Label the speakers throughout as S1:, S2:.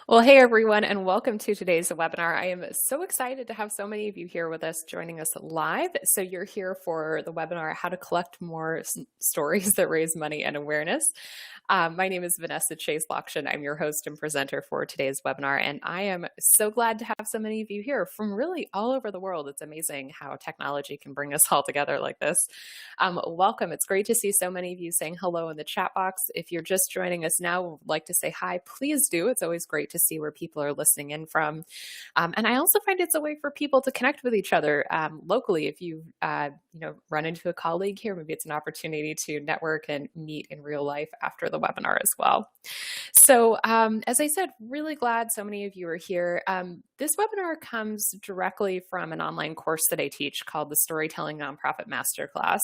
S1: Well, hey everyone, and welcome to today's webinar. I am so excited to have so many of you here with us joining us live. So you're here for the webinar, How to Collect More Stories That Raise Money and Awareness. My name is Vanessa Lockshin. I'm your host and presenter for today's webinar, and I am so glad to have so many of you here from really all over the world. It's amazing how technology can bring us all together like this. Welcome. It's great to see so many of you saying hello in the chat box. If you're just joining us now, would like to say hi, please do. It's always great to see where people are listening in from. And I also find it's a way for people to connect with each other locally. If you run into a colleague here, maybe it's an opportunity to network and meet in real life after the webinar as well. So as I said, really glad so many of you are here. This webinar comes directly from an online course that I teach called the Storytelling Nonprofit Masterclass.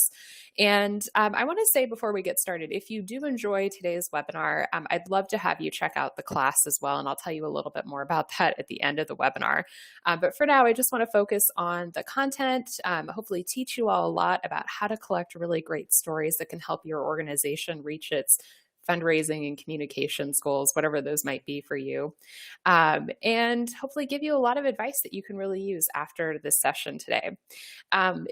S1: And I want to say before we get started, if you do enjoy today's webinar, I'd love to have you check out the class as well. And I'll tell you a little bit more about that at the end of the webinar. But for now, I just want to focus on the content, hopefully teach you all a lot about how to collect really great stories that can help your organization reach its fundraising and communications goals, whatever those might be for you, and hopefully give you a lot of advice that you can really use after this session today.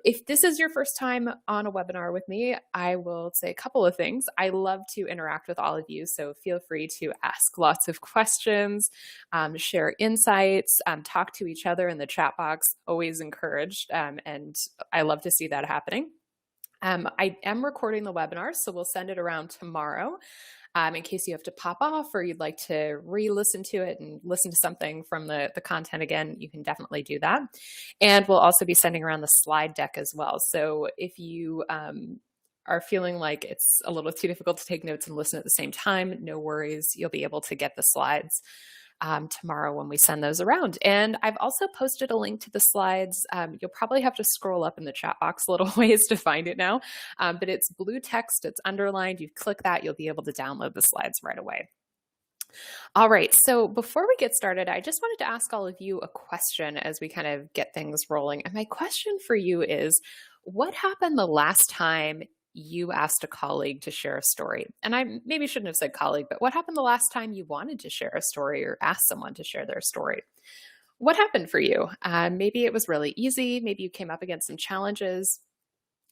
S1: If this is your first time on a webinar with me, I will say a couple of things. I love to interact with all of you, so feel free to ask lots of questions, share insights, talk to each other in the chat box, always encouraged, and I love to see that happening. I am recording the webinar, so we'll send it around tomorrow in case you have to pop off or you'd like to re-listen to it and listen to something from the content again, you can definitely do that. And we'll also be sending around the slide deck as well. So if you are feeling like it's a little too difficult to take notes and listen at the same time, no worries, you'll be able to get the slides tomorrow when we send those around. And I've also posted a link to the slides. You'll probably have to scroll up in the chat box a little ways to find it now, but it's blue text, it's underlined. You click that, you'll be able to download the slides right away. All right, so before we get started, I just wanted to ask all of you a question as we kind of get things rolling. And my question for you is, what happened the last time you asked a colleague to share a story? And I maybe shouldn't have said colleague, but what happened the last time you wanted to share a story or asked someone to share their story? What happened for you? Maybe it was really easy. Maybe you came up against some challenges.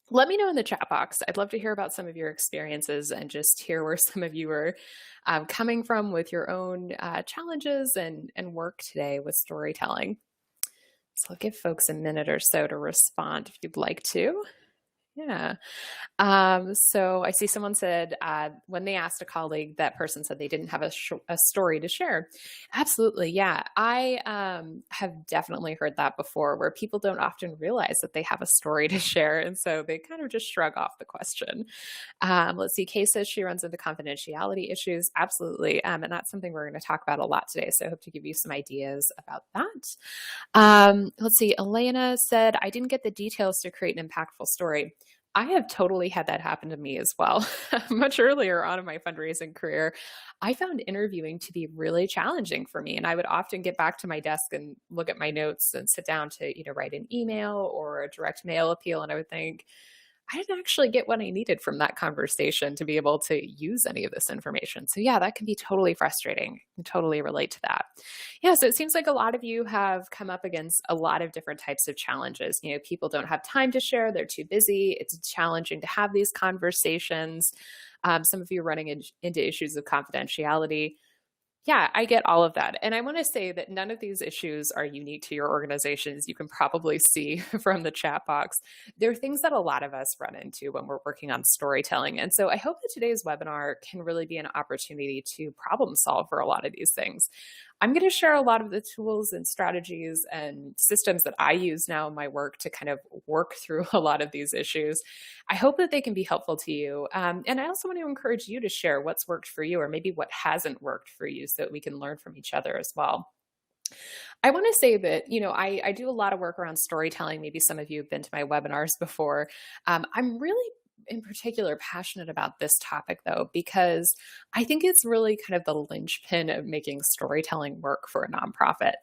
S1: Let me know in the chat box. I'd love to hear about some of your experiences and just hear where some of you are coming from with your own challenges and work today with storytelling. So I'll give folks a minute or so to respond if you'd like to. Yeah. So I see someone said when they asked a colleague, that person said they didn't have a story to share. Absolutely. Yeah. I have definitely heard that before, where people don't often realize that they have a story to share. And so they kind of just shrug off the question. Let's see. Kay says she runs into confidentiality issues. Absolutely. And that's something we're going to talk about a lot today. So I hope to give you some ideas about that. Let's see. Elena said, I didn't get the details to create an impactful story. I have totally had that happen to me as well. Much earlier on in my fundraising career, I found interviewing to be really challenging for me. And I would often get back to my desk and look at my notes and sit down to, write an email or a direct mail appeal. And I would think, I didn't actually get what I needed from that conversation to be able to use any of this information. So yeah, that can be totally frustrating. I can totally relate to that. Yeah, so it seems like a lot of you have come up against a lot of different types of challenges. People don't have time to share, they're too busy. It's challenging to have these conversations. Some of you are running into issues of confidentiality. Yeah, I get all of that. And I want to say that none of these issues are unique to your organizations. You can probably see from the chat box. There are things that a lot of us run into when we're working on storytelling. And so I hope that today's webinar can really be an opportunity to problem solve for a lot of these things. I'm going to share a lot of the tools and strategies and systems that I use now in my work to kind of work through a lot of these issues. I hope that they can be helpful to you. And I also want to encourage you to share what's worked for you or maybe what hasn't worked for you so that we can learn from each other as well. I want to say that, I do a lot of work around storytelling. Maybe some of you have been to my webinars before. I'm really in particular passionate about this topic though, because I think it's really kind of the linchpin of making storytelling work for a nonprofit.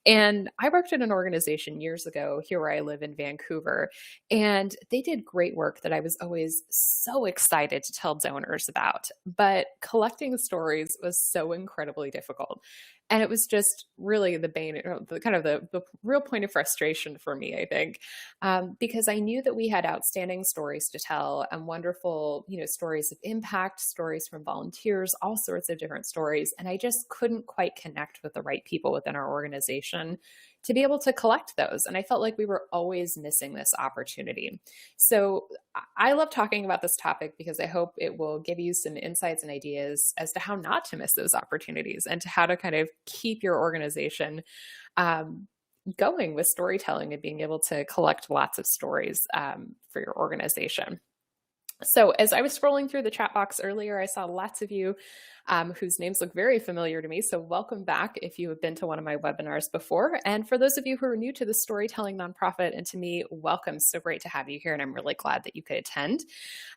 S1: And I worked at an organization years ago here where I live in Vancouver, and they did great work that I was always so excited to tell donors about. But collecting stories was so incredibly difficult. And it was just really the bane, the kind of the real point of frustration for me, I think, because I knew that we had outstanding stories to tell and wonderful, stories of impact, stories from volunteers, all sorts of different stories. And I just couldn't quite connect with the right people within our organization to be able to collect those. And I felt like we were always missing this opportunity. So I love talking about this topic because I hope it will give you some insights and ideas as to how not to miss those opportunities and to how to kind of keep your organization going with storytelling and being able to collect lots of stories for your organization. So as I was scrolling through the chat box earlier, I saw lots of you whose names look very familiar to me. So welcome back if you have been to one of my webinars before. And for those of you who are new to the Storytelling Nonprofit and to me, welcome. So great to have you here. And I'm really glad that you could attend.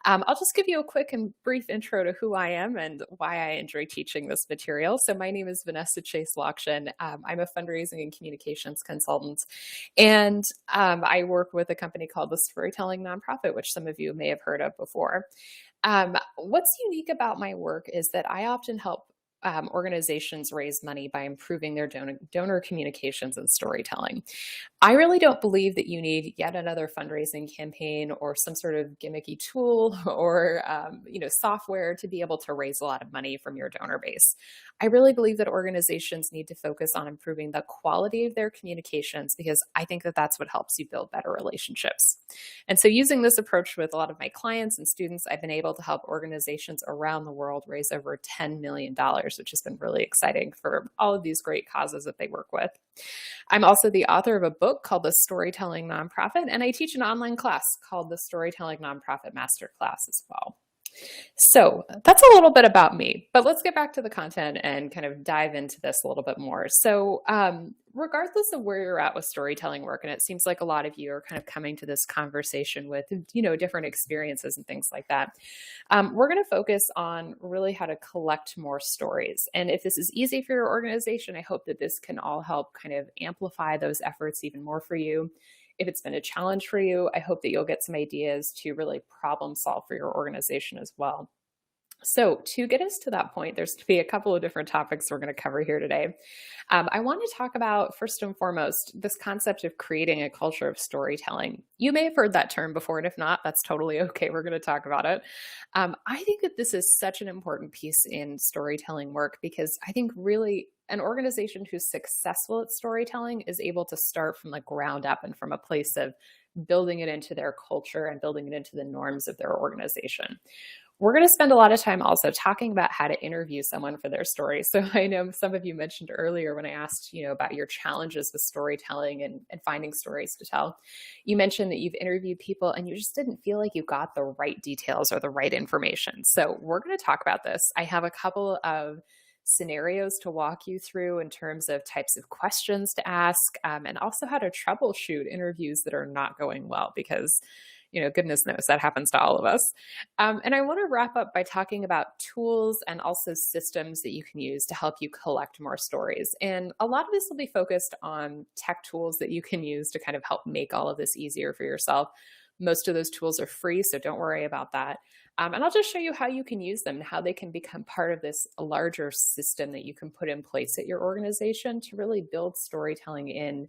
S1: I'll just give you a quick and brief intro to who I am and why I enjoy teaching this material. So my name is Vanessa Lockshin. I'm a fundraising and communications consultant. And I work with a company called the Storytelling Nonprofit, which some of you may have heard of before. What's unique about my work is that I often help organizations raise money by improving their donor communications and storytelling. I really don't believe that you need yet another fundraising campaign or some sort of gimmicky tool or software to be able to raise a lot of money from your donor base. I really believe that organizations need to focus on improving the quality of their communications because I think that that's what helps you build better relationships. And so using this approach with a lot of my clients and students, I've been able to help organizations around the world raise over $10 million, which has been really exciting for all of these great causes that they work with. I'm also the author of a book called The Storytelling Nonprofit, and I teach an online class called the Storytelling Nonprofit Masterclass as well. So that's a little bit about me, but let's get back to the content and kind of dive into this a little bit more. So regardless of where you're at with storytelling work, and it seems like a lot of you are kind of coming to this conversation with, different experiences and things like that. We're going to focus on really how to collect more stories. And if this is easy for your organization, I hope that this can all help kind of amplify those efforts even more for you. If it's been a challenge for you, I hope that you'll get some ideas to really problem solve for your organization as well. So to get us to that point, there's going to be a couple of different topics we're going to cover here today. I want to talk about, first and foremost, this concept of creating a culture of storytelling. You may have heard that term before, and if not, that's totally okay. We're going to talk about it. I think that this is such an important piece in storytelling work because I think really an organization who's successful at storytelling is able to start from the ground up and from a place of building it into their culture and building it into the norms of their organization. We're going to spend a lot of time also talking about how to interview someone for their story. So I know some of you mentioned earlier when I asked, about your challenges with storytelling and finding stories to tell. You mentioned that you've interviewed people and you just didn't feel like you got the right details or the right information. So we're going to talk about this. I have a couple of scenarios to walk you through in terms of types of questions to ask and also how to troubleshoot interviews that are not going well because goodness knows that happens to all of us. And I want to wrap up by talking about tools and also systems that you can use to help you collect more stories. And a lot of this will be focused on tech tools that you can use to kind of help make all of this easier for yourself. Most of those tools are free, so don't worry about that. And I'll just show you how you can use them and how they can become part of this larger system that you can put in place at your organization to really build storytelling in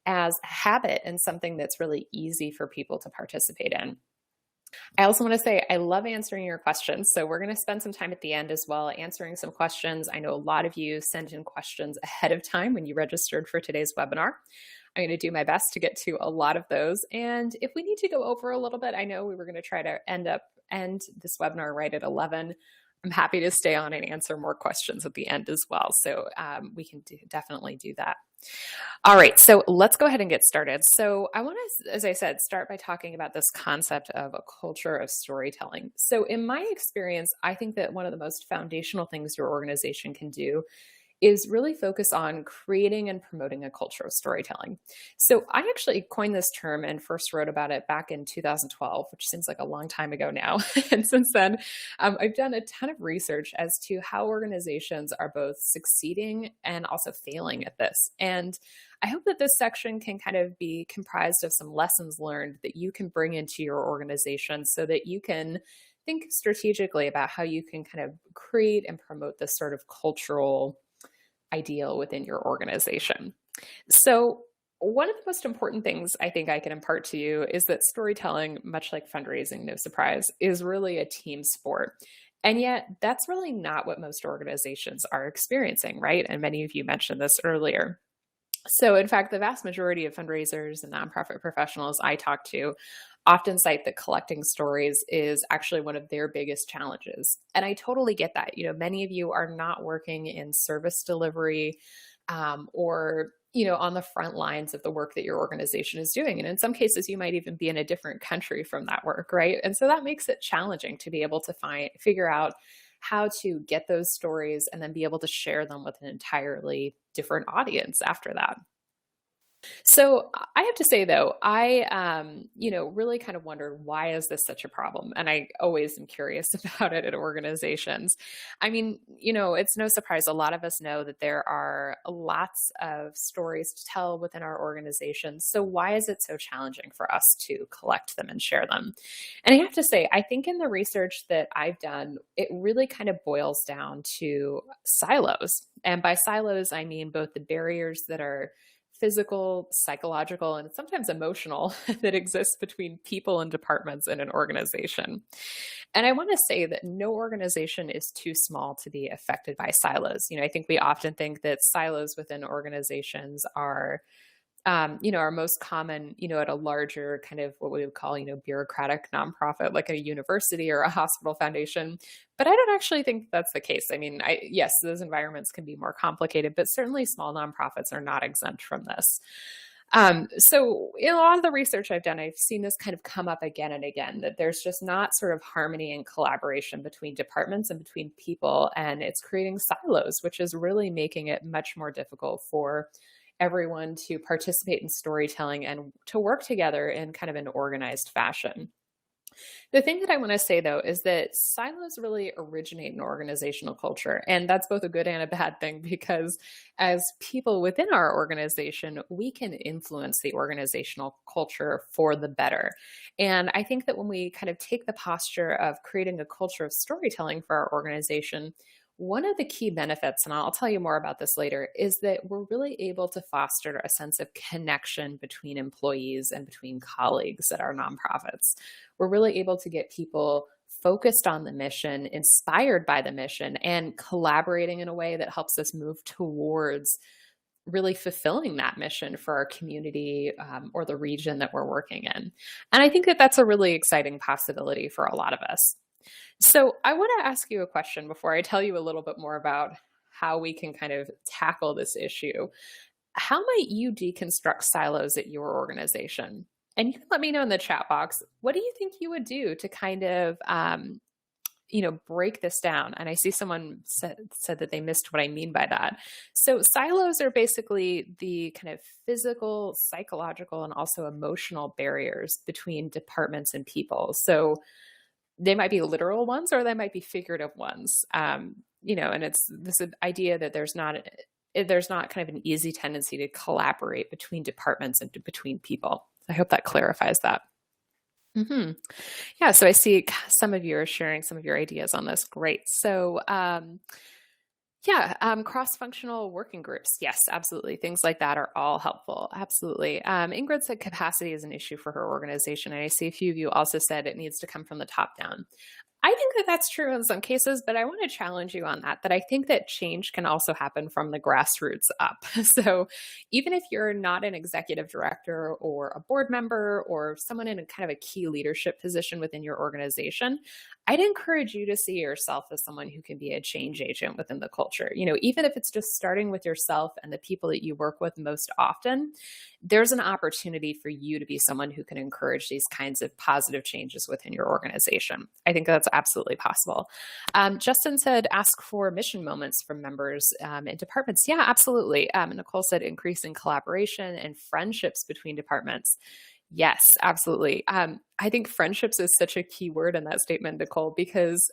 S1: as a habit and something that's really easy for people to participate in. I also want to say I love answering your questions. So we're going to spend some time at the end as well answering some questions. I know a lot of you sent in questions ahead of time when you registered for today's webinar. I'm going to do my best to get to a lot of those. And if we need to go over a little bit, I know we were going to try to end this webinar right at 11. I'm happy to stay on and answer more questions at the end as well. So we can definitely do that. All right, so let's go ahead and get started. So I want to, as I said, start by talking about this concept of a culture of storytelling. So in my experience, I think that one of the most foundational things your organization can do is really focus on creating and promoting a culture of storytelling. So I actually coined this term and first wrote about it back in 2012, which seems like a long time ago now. And since then, I've done a ton of research as to how organizations are both succeeding and also failing at this. And I hope that this section can kind of be comprised of some lessons learned that you can bring into your organization so that you can think strategically about how you can kind of create and promote this sort of cultural ideal within your organization. So, one of the most important things I think I can impart to you is that storytelling, much like fundraising, no surprise, is really a team sport. And yet, that's really not what most organizations are experiencing, right? And many of you mentioned this earlier. So, in fact, the vast majority of fundraisers and nonprofit professionals I talk to often cite that collecting stories is actually one of their biggest challenges. And I totally get that. Many of you are not working in service delivery or on the front lines of the work that your organization is doing. And in some cases, you might even be in a different country from that work, right? And so that makes it challenging to be able to figure out how to get those stories and then be able to share them with an entirely different audience after that. So I have to say though, I really kind of wondered, why is this such a problem? And I always am curious about it at organizations. I mean, it's no surprise. A lot of us know that there are lots of stories to tell within our organizations. So why is it so challenging for us to collect them and share them? And I have to say, I think in the research that I've done, it really kind of boils down to silos. And by silos, I mean both the barriers that are physical, psychological, and sometimes emotional that exists between people and departments in an organization. And I want to say that no organization is too small to be affected by silos. I think we often think that silos within organizations are are most common, at a larger kind of what we would call, bureaucratic nonprofit, like a university or a hospital foundation. But I don't actually think that's the case. I mean, yes, those environments can be more complicated, but certainly small nonprofits are not exempt from this. So in a lot of the research I've done, I've seen this kind of come up again and again, that there's just not sort of harmony and collaboration between departments and between people. And it's creating silos, which is really making it much more difficult for everyone to participate in storytelling and to work together in kind of an organized fashion. The thing that I want to say though is that silos really originate in organizational culture. And that's both a good and a bad thing, because as people within our organization, we can influence the organizational culture for the better. And I think that when we kind of take the posture of creating a culture of storytelling for our organization, one of the key benefits, and I'll tell you more about this later, is that we're really able to foster a sense of connection between employees and between colleagues at our nonprofits. We're really able to get people focused on the mission, inspired by the mission, and collaborating in a way that helps us move towards really fulfilling that mission for our community or the region that we're working in. And I think that that's a really exciting possibility for a lot of us. So I want to ask you a question before I tell you a little bit more about how we can kind of tackle this issue. How might you deconstruct silos at your organization? And you can let me know in the chat box, what do you think you would do to kind of, break this down? And I see someone said that they missed what I mean by that. So silos are basically the kind of physical, psychological, and also emotional barriers between departments and people. So they might be literal ones or they might be figurative ones. And it's this idea that there's not kind of an easy tendency to collaborate between departments and between people. I hope that clarifies that. Yeah, so I see some of you are sharing some of your ideas on this. Great. So cross-functional working groups. Yes, absolutely. Things like that are all helpful. Absolutely. Ingrid said capacity is an issue for her organization. And I see a few of you also said it needs to come from the top down. I think that that's true in some cases, but I want to challenge you on that I think that change can also happen from the grassroots up. So even if you're not an executive director or a board member or someone in a kind of a key leadership position within your organization, I'd encourage you to see yourself as someone who can be a change agent within the culture. Even if it's just starting with yourself and the people that you work with most often, there's an opportunity for you to be someone who can encourage these kinds of positive changes within your organization. I think that's absolutely possible. Justin said, ask for mission moments from members in departments. Yeah, absolutely. Nicole said, increasing collaboration and friendships between departments. Yes, absolutely. I think friendships is such a key word in that statement, Nicole, because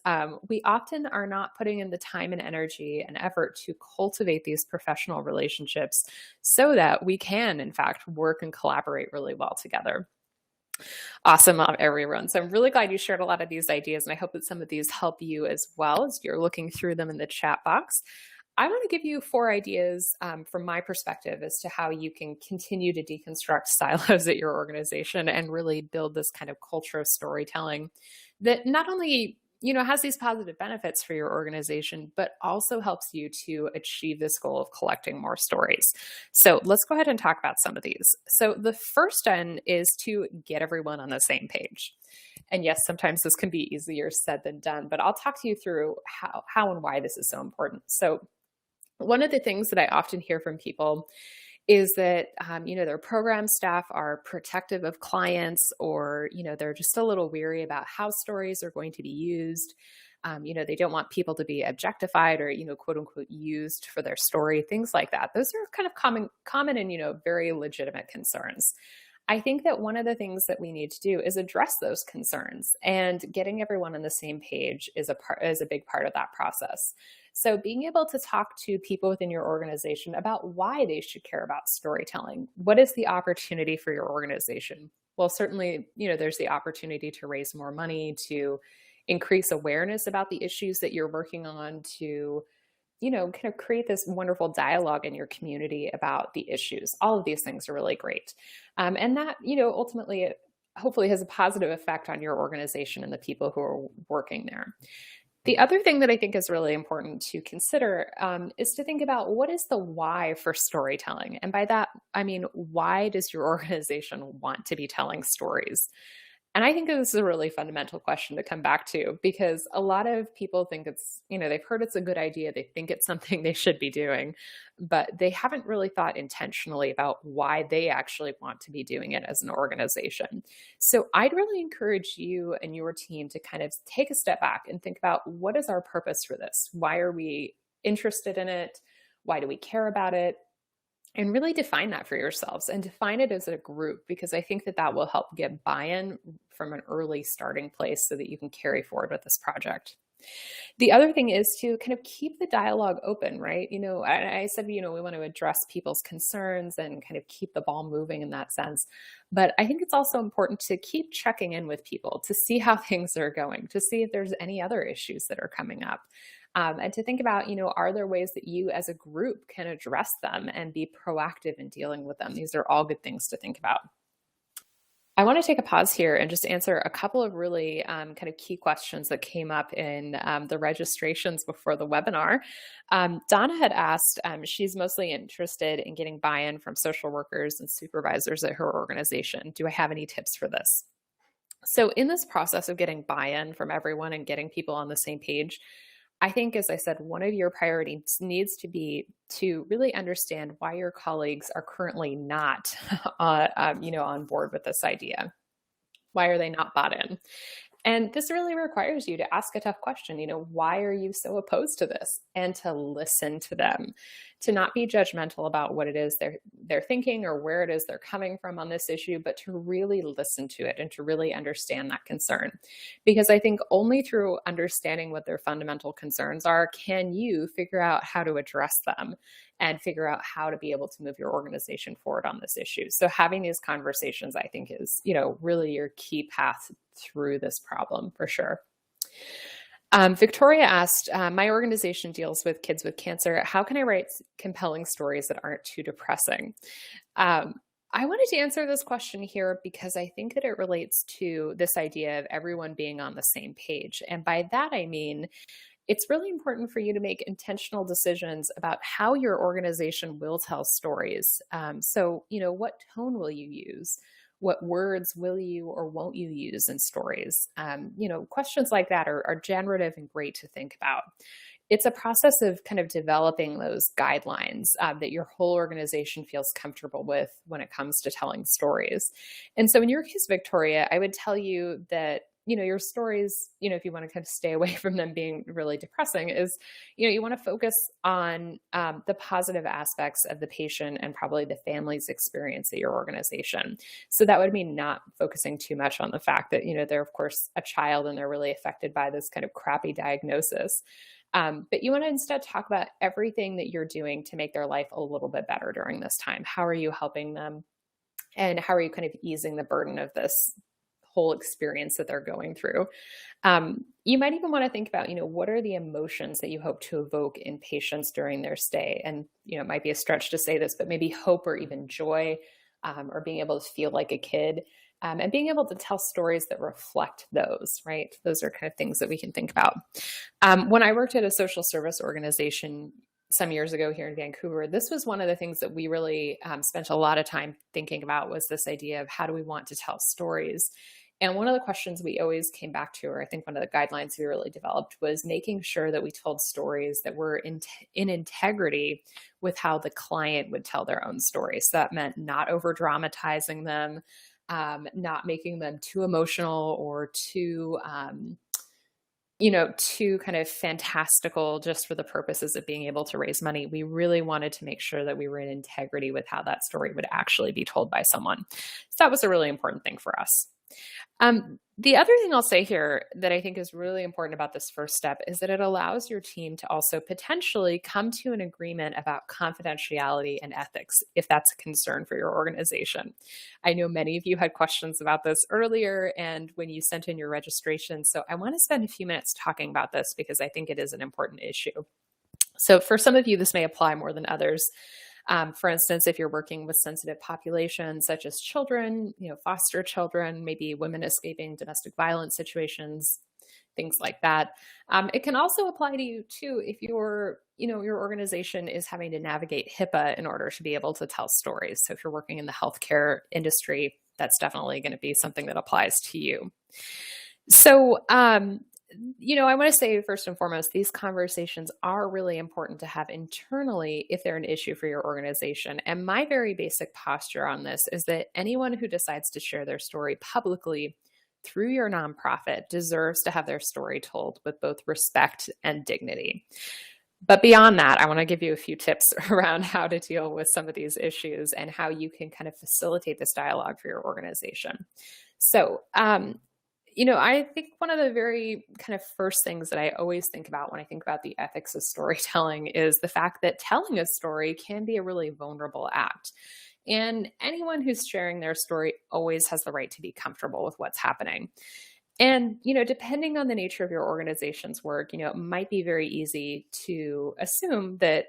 S1: we often are not putting in the time and energy and effort to cultivate these professional relationships so that we can, in fact, work and collaborate really well together. Awesome, everyone. So I'm really glad you shared a lot of these ideas, and I hope that some of these help you as well as you're looking through them in the chat box. I want to give you 4 ideas from my perspective as to how you can continue to deconstruct silos at your organization and really build this kind of culture of storytelling that not only has these positive benefits for your organization, but also helps you to achieve this goal of collecting more stories. So let's go ahead and talk about some of these. So the first one is to get everyone on the same page. And yes, sometimes this can be easier said than done, but I'll talk to you through how and why this is so important. So one of the things that I often hear from people is that, their program staff are protective of clients, or, they're just a little weary about how stories are going to be used. They don't want people to be objectified or, quote unquote, used for their story, things like that. Those are kind of common and, very legitimate concerns. I think that one of the things that we need to do is address those concerns, and getting everyone on the same page is a big part of that process. So being able to talk to people within your organization about why they should care about storytelling. What is the opportunity for your organization? Well, certainly, there's the opportunity to raise more money, to increase awareness about the issues that you're working on, to kind of create this wonderful dialogue in your community about the issues. All of these things are really great. And that, ultimately, it hopefully has a positive effect on your organization and the people who are working there. The other thing that I think is really important to consider is to think about what is the why for storytelling. And by that, I mean, why does your organization want to be telling stories? And I think this is a really fundamental question to come back to, because a lot of people think it's, they've heard it's a good idea. They think it's something they should be doing, but they haven't really thought intentionally about why they actually want to be doing it as an organization. So I'd really encourage you and your team to kind of take a step back and think about, what is our purpose for this? Why are we interested in it? Why do we care about it? And really define that for yourselves, and define it as a group, because I think that that will help get buy-in from an early starting place so that you can carry forward with this project. The other thing is to kind of keep the dialogue open, right? I said, we want to address people's concerns and kind of keep the ball moving in that sense. But I think it's also important to keep checking in with people to see how things are going, to see if there's any other issues that are coming up. And to think about, are there ways that you as a group can address them and be proactive in dealing with them? These are all good things to think about. I want to take a pause here and just answer a couple of really kind of key questions that came up in the registrations before the webinar. Donna had asked, she's mostly interested in getting buy-in from social workers and supervisors at her organization. Do I have any tips for this? So in this process of getting buy-in from everyone and getting people on the same page, I think, as I said, one of your priorities needs to be to really understand why your colleagues are currently not, on board with this idea. Why are they not bought in? And this really requires you to ask a tough question. Why are you so opposed to this? And to listen to them, to not be judgmental about what it is they're thinking or where it is they're coming from on this issue, but to really listen to it and to really understand that concern. Because I think only through understanding what their fundamental concerns are can you figure out how to address them and figure out how to be able to move your organization forward on this issue. So having these conversations, I think, is, really your key path through this problem for sure. Victoria asked, my organization deals with kids with cancer. How can I write compelling stories that aren't too depressing? I wanted to answer this question here because I think that it relates to this idea of everyone being on the same page. And by that, I mean, it's really important for you to make intentional decisions about how your organization will tell stories. So, what tone will you use? What words will you or won't you use in stories? Questions like that are generative and great to think about. it's a process of kind of developing those guidelines that your whole organization feels comfortable with when it comes to telling stories. And so in your case, Victoria, I would tell you that, your stories, if you want to kind of stay away from them being really depressing, is, you want to focus on the positive aspects of the patient and probably the family's experience at your organization. So that would mean not focusing too much on the fact that, they're, of course, a child and they're really affected by this kind of crappy diagnosis. But you want to instead talk about everything that you're doing to make their life a little bit better during this time. How are you helping them? And how are you kind of easing the burden of this whole experience that they're going through? You might even want to think about, what are the emotions that you hope to evoke in patients during their stay? And, it might be a stretch to say this, but maybe hope or even joy, or being able to feel like a kid. And being able to tell stories that reflect those, right? Those are kind of things that we can think about. When I worked at a social service organization some years ago here in Vancouver, this was one of the things that we really spent a lot of time thinking about, was this idea of how do we want to tell stories? And one of the questions we always came back to, or I think one of the guidelines we really developed, was making sure that we told stories that were in integrity with how the client would tell their own stories. So that meant not over dramatizing them, not making them too emotional or too kind of fantastical just for the purposes of being able to raise money. We really wanted to make sure that we were in integrity with how that story would actually be told by someone. So that was a really important thing for us. The other thing I'll say here that I think is really important about this first step is that it allows your team to also potentially come to an agreement about confidentiality and ethics, if that's a concern for your organization. I know many of you had questions about this earlier and when you sent in your registration. So I want to spend a few minutes talking about this because I think it is an important issue. So for some of you, this may apply more than others. For instance, if you're working with sensitive populations such as children, foster children, maybe women escaping domestic violence situations, things like that. It can also apply to you too if your organization is having to navigate HIPAA in order to be able to tell stories. So if you're working in the healthcare industry, that's definitely going to be something that applies to you. So, I want to say first and foremost, these conversations are really important to have internally if they're an issue for your organization. And my very basic posture on this is that anyone who decides to share their story publicly through your nonprofit deserves to have their story told with both respect and dignity. But beyond that, I want to give you a few tips around how to deal with some of these issues and how you can kind of facilitate this dialogue for your organization. So, I think one of the very kind of first things that I always think about when I think about the ethics of storytelling is the fact that telling a story can be a really vulnerable act. And anyone who's sharing their story always has the right to be comfortable with what's happening. And, depending on the nature of your organization's work, it might be very easy to assume that,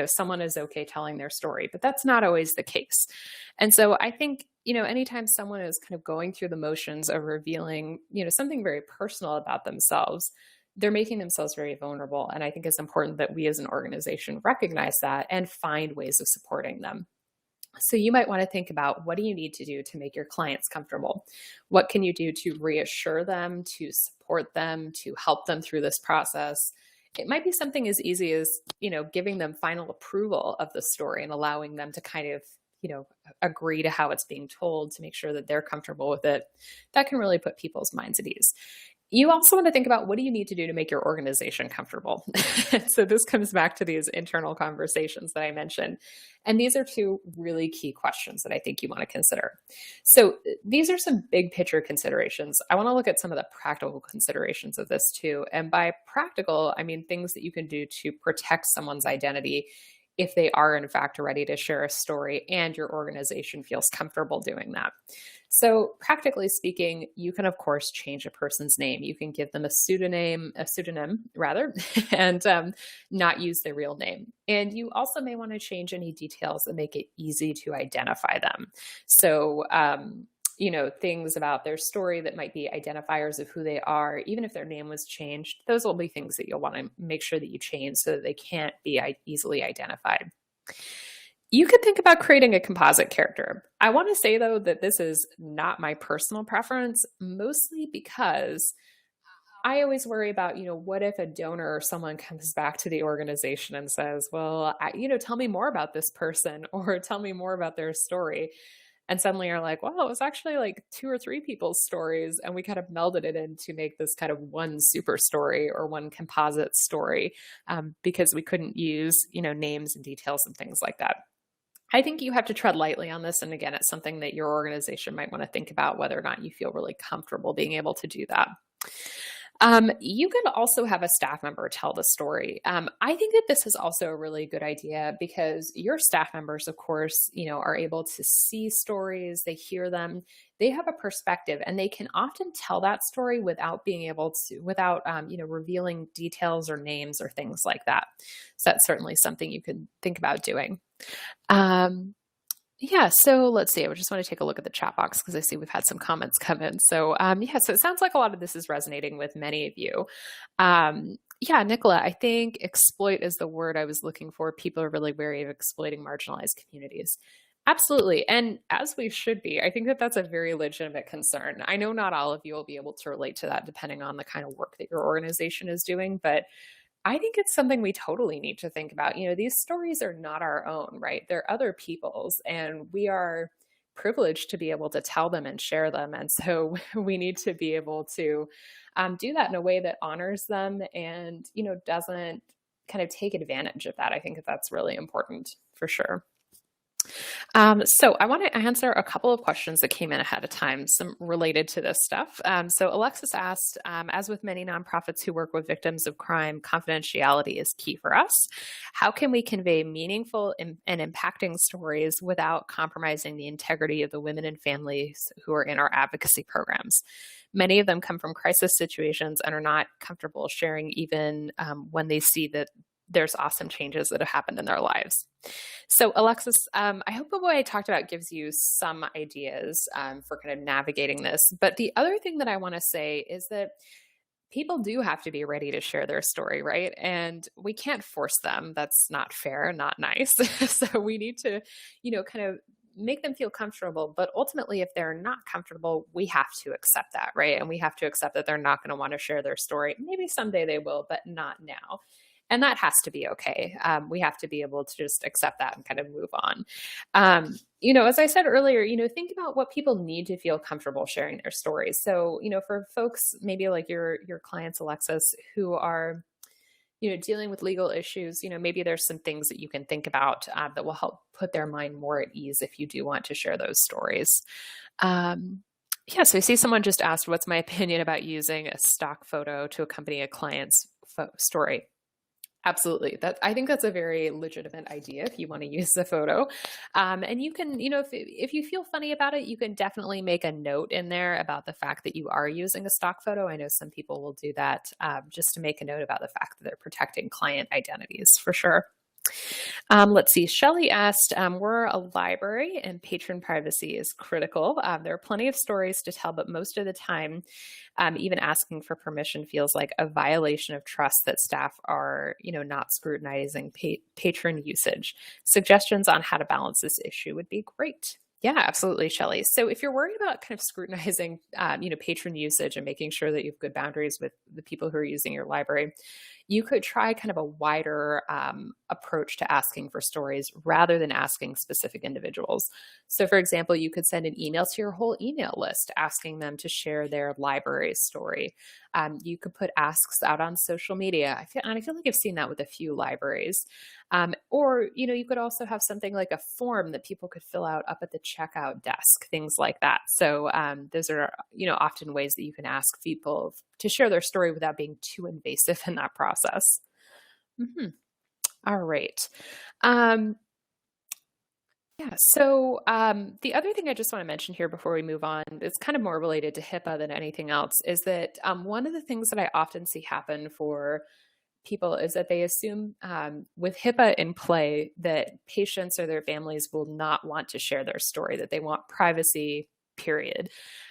S1: someone is okay telling their story, but that's not always the case. And so I think, anytime someone is kind of going through the motions of revealing, something very personal about themselves, they're making themselves very vulnerable. And I think it's important that we as an organization recognize that and find ways of supporting them. So you might want to think about, what do you need to do to make your clients comfortable? What can you do to reassure them, to support them, to help them through this process? It might be something as easy as, giving them final approval of the story and allowing them to kind of, agree to how it's being told to make sure that they're comfortable with it. That can really put people's minds at ease. You also want to think about, what do you need to do to make your organization comfortable? So this comes back to these internal conversations that I mentioned. And these are two really key questions that I think you want to consider. So these are some big picture considerations. I want to look at some of the practical considerations of this too. And by practical, I mean things that you can do to protect someone's identity if they are in fact ready to share a story and your organization feels comfortable doing that. So practically speaking, you can of course change a person's name. You can give them a pseudonym rather, and not use their real name. And you also may want to change any details that make it easy to identify them. So, things about their story that might be identifiers of who they are, even if their name was changed, those will be things that you'll want to make sure that you change so that they can't be easily identified. You could think about creating a composite character. I want to say, though, that this is not my personal preference, mostly because I always worry about, what if a donor or someone comes back to the organization and says, well, tell me more about this person or tell me more about their story. And suddenly you're like, well, it was actually like two or three people's stories. And we kind of melded it in to make this kind of one super story or one composite story because we couldn't use, names and details and things like that. I think you have to tread lightly on this. And again, it's something that your organization might want to think about whether or not you feel really comfortable being able to do that. You can also have a staff member tell the story. I think that this is also a really good idea because your staff members, of course, are able to see stories, they hear them, they have a perspective, and they can often tell that story without being able to, without, revealing details or names or things like that. So that's certainly something you could think about doing. Yeah, so let's see. I just want to take a look at the chat box because I see we've had some comments come in. So, so it sounds like a lot of this is resonating with many of you. Yeah, Nicola, I think exploit is the word I was looking for. People are really wary of exploiting marginalized communities. Absolutely. And as we should be, I think that that's a very legitimate concern. I know not all of you will be able to relate to that depending on the kind of work that your organization is doing, but I think it's something we totally need to think about. These stories are not our own, right? They're other people's, and we are privileged to be able to tell them and share them. And so we need to be able to do that in a way that honors them and, doesn't kind of take advantage of that. I think that that's really important for sure. So I want to answer a couple of questions that came in ahead of time, some related to this stuff. So Alexis asked, as with many nonprofits who work with victims of crime, confidentiality is key for us. How can we convey meaningful and impacting stories without compromising the integrity of the women and families who are in our advocacy programs? Many of them come from crisis situations and are not comfortable sharing even when they see that there's awesome changes that have happened in their lives. So Alexis, I hope what I talked about gives you some ideas for kind of navigating this. But the other thing that I want to say is that people do have to be ready to share their story, right? And we can't force them. That's not fair, not nice. So we need to, kind of make them feel comfortable. But ultimately, if they're not comfortable, we have to accept that, right? And we have to accept that they're not going to want to share their story. Maybe someday they will, but not now. And that has to be okay. We have to be able to just accept that and kind of move on. As I said earlier, think about what people need to feel comfortable sharing their stories. So, for folks maybe like your clients, Alexis, who are, dealing with legal issues, maybe there's some things that you can think about that will help put their mind more at ease if you do want to share those stories. Yeah, so I see someone just asked, what's my opinion about using a stock photo to accompany a client's story? Absolutely. I think that's a very legitimate idea if you want to use the photo. And you can, if you feel funny about it, you can definitely make a note in there about the fact that you are using a stock photo. I know some people will do that just to make a note about the fact that they're protecting client identities for sure. Let's see. Shelley asked, we're a library and patron privacy is critical. There are plenty of stories to tell, but most of the time, even asking for permission feels like a violation of trust that staff are, not scrutinizing patron usage. Suggestions on how to balance this issue would be great. Yeah, absolutely, Shelley. So if you're worried about kind of scrutinizing, patron usage and making sure that you have good boundaries with the people who are using your library, you could try kind of a wider approach to asking for stories rather than asking specific individuals. So for example, you could send an email to your whole email list asking them to share their library story. You could put asks out on social media. I feel like I've seen that with a few libraries. Or, you could also have something like a form that people could fill out up at the checkout desk, things like that. So those are, often ways that you can ask people to share their story without being too invasive in that process. Mm-hmm. All right. Yeah. So the other thing I just want to mention here before we move on, it's kind of more related to HIPAA than anything else, is that one of the things that I often see happen for people is that they assume with HIPAA in play that patients or their families will not want to share their story, that they want privacy, period.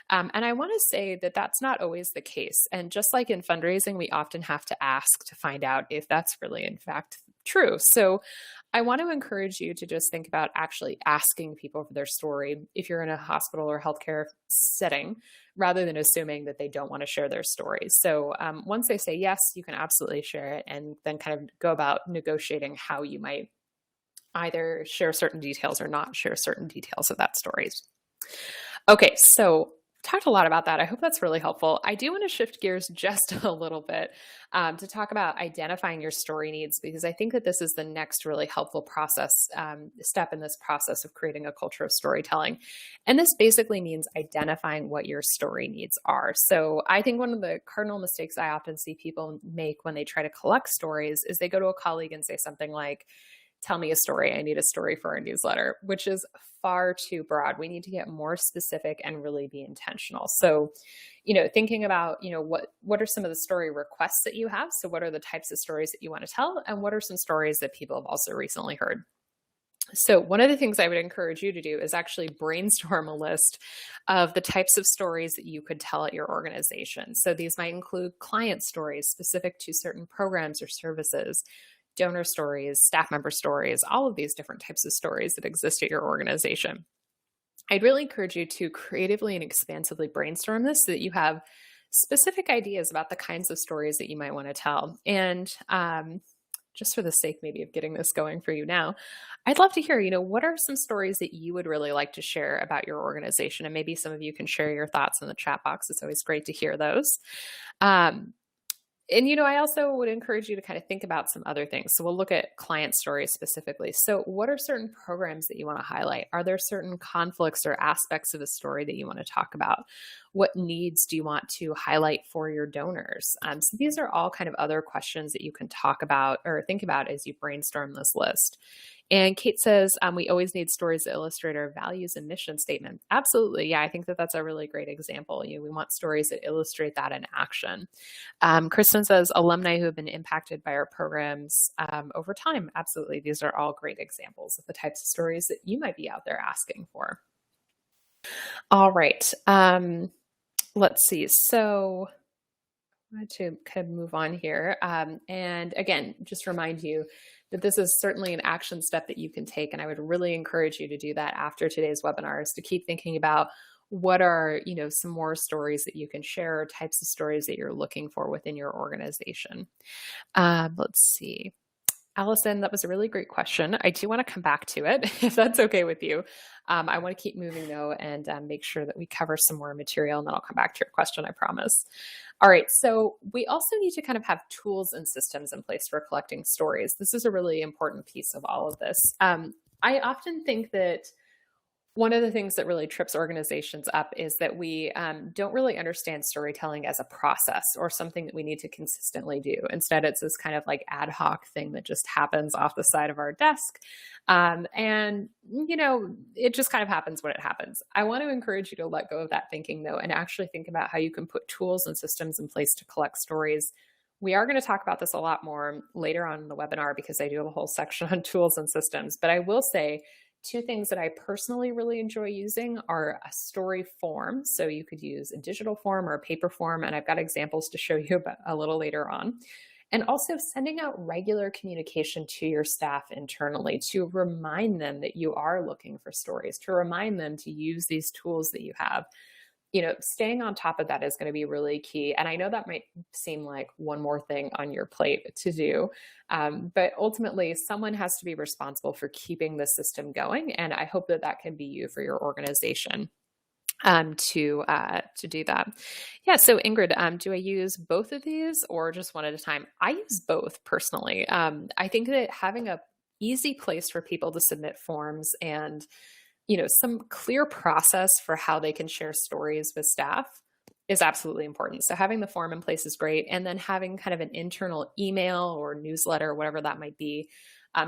S1: And I want to say that that's not always the case. And just like in fundraising, we often have to ask to find out if that's really, in fact, True. So I want to encourage you to just think about actually asking people for their story if you're in a hospital or healthcare setting, rather than assuming that they don't want to share their stories. So once they say yes, you can absolutely share it and then kind of go about negotiating how you might either share certain details or not share certain details of that story. Okay, so talked a lot about that. I hope that's really helpful. I do want to shift gears just a little bit to talk about identifying your story needs, because I think that this is the next really helpful step in this process of creating a culture of storytelling. And this basically means identifying what your story needs are. So I think one of the cardinal mistakes I often see people make when they try to collect stories is they go to a colleague and say something like, tell me a story. I need a story for our newsletter, which is far too broad. We need to get more specific and really be intentional. So, thinking about, what are some of the story requests that you have? So what are the types of stories that you want to tell? And what are some stories that people have also recently heard? So one of the things I would encourage you to do is actually brainstorm a list of the types of stories that you could tell at your organization. So these might include client stories specific to certain programs or services, donor stories, staff member stories, all of these different types of stories that exist at your organization. I'd really encourage you to creatively and expansively brainstorm this so that you have specific ideas about the kinds of stories that you might want to tell. And just for the sake maybe of getting this going for you now, I'd love to hear, what are some stories that you would really like to share about your organization? And maybe some of you can share your thoughts in the chat box. It's always great to hear those. And, I also would encourage you to kind of think about some other things. So we'll look at client stories specifically. So what are certain programs that you want to highlight? Are there certain conflicts or aspects of a story that you want to talk about? What needs do you want to highlight for your donors? So these are all kind of other questions that you can talk about or think about as you brainstorm this list. And Kate says, we always need stories that illustrate our values and mission statement. Absolutely. Yeah, I think that that's a really great example. We want stories that illustrate that in action. Kristen says, alumni who have been impacted by our programs over time. Absolutely. These are all great examples of the types of stories that you might be out there asking for. All right. Let's see. So I want to kind of move on here. And again, just remind you that this is certainly an action step that you can take. And I would really encourage you to do that after today's webinar, is to keep thinking about what are, some more stories that you can share, or types of stories that you're looking for within your organization. Let's see. Allison, that was a really great question. I do want to come back to it, if that's okay with you. I want to keep moving though, and make sure that we cover some more material, and then I'll come back to your question, I promise. All right, so we also need to kind of have tools and systems in place for collecting stories. This is a really important piece of all of this. I often think that one of the things that really trips organizations up is that we don't really understand storytelling as a process or something that we need to consistently do. Instead, it's this kind of like ad hoc thing that just happens off the side of our desk. And, it just kind of happens when it happens. I want to encourage you to let go of that thinking, though, and actually think about how you can put tools and systems in place to collect stories. We are going to talk about this a lot more later on in the webinar, because I do have a whole section on tools and systems. But I will say, two things that I personally really enjoy using are a story form. So you could use a digital form or a paper form, and I've got examples to show you about a little later on. And also sending out regular communication to your staff internally to remind them that you are looking for stories, to remind them to use these tools that you have. Staying on top of that is going to be really key. And I know that might seem like one more thing on your plate to do, but ultimately someone has to be responsible for keeping the system going. And I hope that that can be you for your organization to do that. Yeah. So Ingrid, do I use both of these or just one at a time? I use both personally. I think that having a easy place for people to submit forms and some clear process for how they can share stories with staff is absolutely important. So having the form in place is great. And then having kind of an internal email or newsletter, whatever that might be,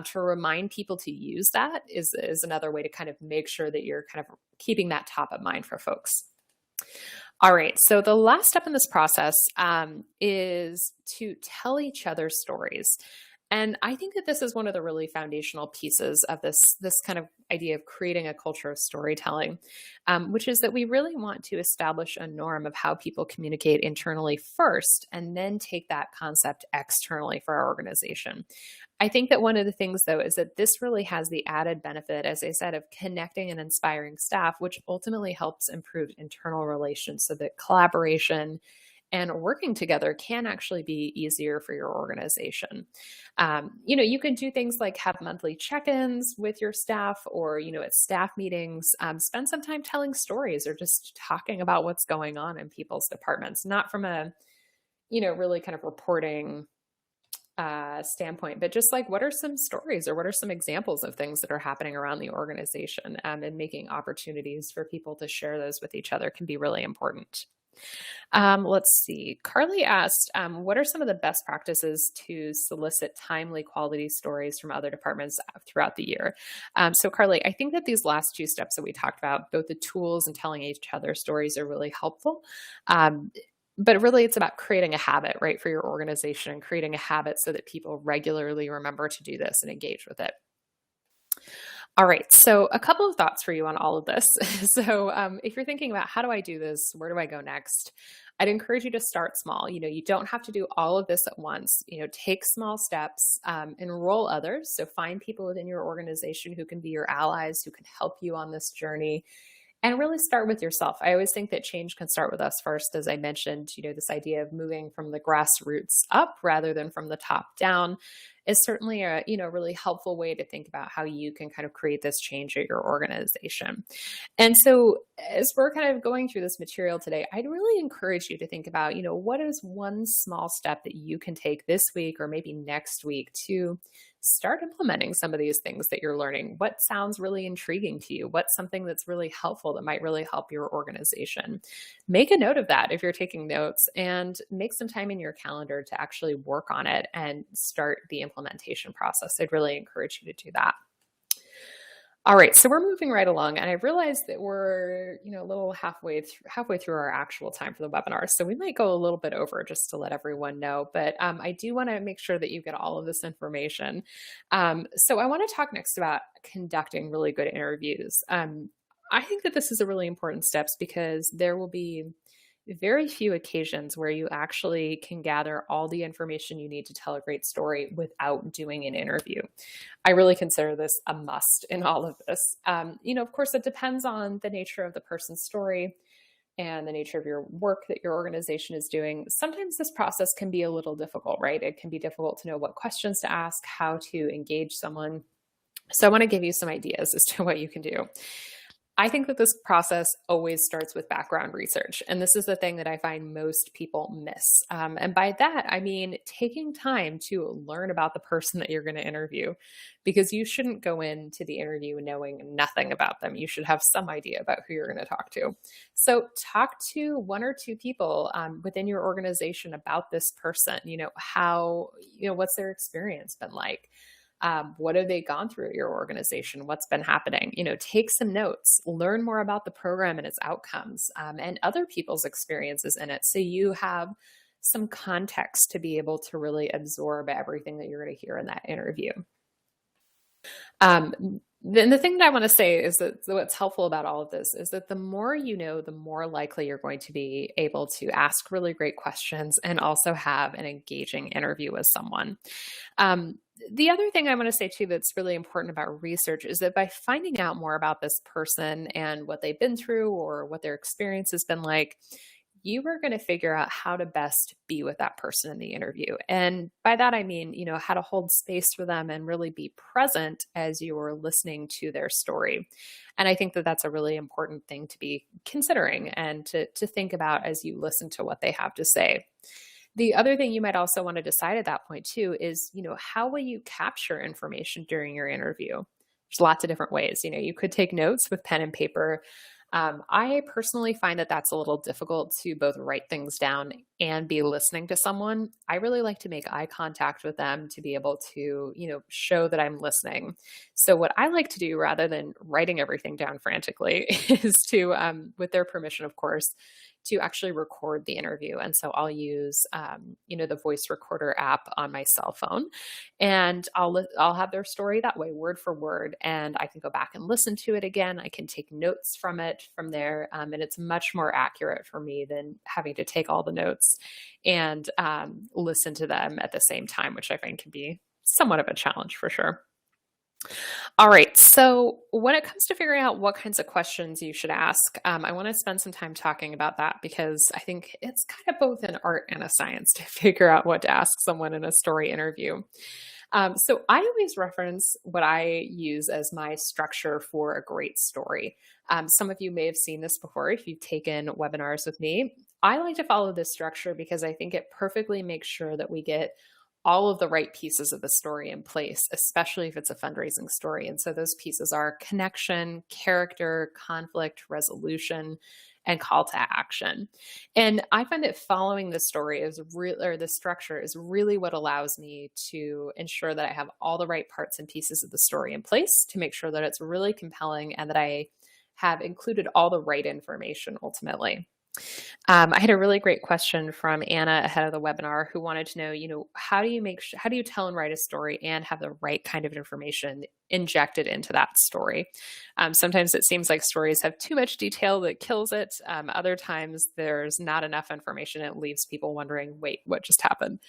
S1: to remind people to use that is another way to kind of make sure that you're kind of keeping that top of mind for folks. All right. So the last step in this process is to tell each other stories. And I think that this is one of the really foundational pieces of this kind of idea of creating a culture of storytelling, which is that we really want to establish a norm of how people communicate internally first, and then take that concept externally for our organization. I think that one of the things, though, is that this really has the added benefit, as I said, of connecting and inspiring staff, which ultimately helps improve internal relations so that collaboration and working together can actually be easier for your organization. You can do things like have monthly check-ins with your staff, or at staff meetings, spend some time telling stories or just talking about what's going on in people's departments, not from a really kind of reporting standpoint, but just like what are some stories or what are some examples of things that are happening around the organization, and making opportunities for people to share those with each other can be really important. Let's see. Carly asked, what are some of the best practices to solicit timely quality stories from other departments throughout the year? So Carly, I think that these last two steps that we talked about, both the tools and telling each other stories, are really helpful. But really, it's about creating a habit, right, for your organization, and creating a habit so that people regularly remember to do this and engage with it. All right, so a couple of thoughts for you on all of this. So, if you're thinking about how do I do this, where do I go next? I'd encourage you to start small. You don't have to do all of this at once. Take small steps, enroll others. So find people within your organization who can be your allies, who can help you on this journey, and really start with yourself. I always think that change can start with us first. As I mentioned, this idea of moving from the grassroots up rather than from the top down is certainly a really helpful way to think about how you can kind of create this change at your organization. And so as we're kind of going through this material today, I'd really encourage you to think about, what is one small step that you can take this week or maybe next week to start implementing some of these things that you're learning. What sounds really intriguing to you? What's something that's really helpful that might really help your organization? Make a note of that if you're taking notes, and make some time in your calendar to actually work on it and start the implementation process. I'd really encourage you to do that. All right, so we're moving right along, and I realized that we're, a little halfway through our actual time for the webinar, so we might go a little bit over, just to let everyone know. But I do want to make sure that you get all of this information. So I want to talk next about conducting really good interviews. I think that this is a really important step because there will be very few occasions where you actually can gather all the information you need to tell a great story without doing an interview. I really consider this a must in all of this. Of course, it depends on the nature of the person's story and the nature of your work that your organization is doing. Sometimes this process can be a little difficult, right? It can be difficult to know what questions to ask, how to engage someone. So I want to give you some ideas as to what you can do. I think that this process always starts with background research. And this is the thing that I find most people miss. And by that, I mean taking time to learn about the person that you're going to interview, because you shouldn't go into the interview knowing nothing about them. You should have some idea about who you're going to talk to. So talk to one or two people within your organization about this person. What's their experience been like? What have they gone through at your organization? What's been happening? Take some notes, learn more about the program and its outcomes, and other people's experiences in it, so you have some context to be able to really absorb everything that you're going to hear in that interview. Then the thing that I want to say is that what's helpful about all of this is that the more you know, the more likely you're going to be able to ask really great questions and also have an engaging interview with someone. The other thing I want to say too that's really important about research is that by finding out more about this person and what they've been through or what their experience has been like, you are going to figure out how to best be with that person in the interview. And by that, I mean, how to hold space for them and really be present as you're listening to their story. And I think that that's a really important thing to be considering and to think about as you listen to what they have to say. The other thing you might also want to decide at that point too is, how will you capture information during your interview? There's lots of different ways. You could take notes with pen and paper. I personally find that that's a little difficult to both write things down and be listening to someone. I really like to make eye contact with them to be able to, show that I'm listening. So what I like to do rather than writing everything down frantically is to, with their permission, of course, to actually record the interview. And so I'll use, the voice recorder app on my cell phone, and I'll have their story that way, word for word, and I can go back and listen to it again. I can take notes from it from there, and it's much more accurate for me than having to take all the notes and listen to them at the same time, which I find can be somewhat of a challenge for sure. All right. So when it comes to figuring out what kinds of questions you should ask, I want to spend some time talking about that because I think it's kind of both an art and a science to figure out what to ask someone in a story interview. So I always reference what I use as my structure for a great story. Some of you may have seen this before if you've taken webinars with me. I like to follow this structure because I think it perfectly makes sure that we get all of the right pieces of the story in place, especially if it's a fundraising story. And so those pieces are connection, character, conflict, resolution, and call to action. And I find that following the story is or the structure is really what allows me to ensure that I have all the right parts and pieces of the story in place to make sure that it's really compelling and that I have included all the right information ultimately. I had a really great question from Anna ahead of the webinar who wanted to know, how do you tell and write a story and have the right kind of information injected into that story? Sometimes it seems like stories have too much detail that kills it. Other times there's not enough information. It leaves people wondering, wait, what just happened?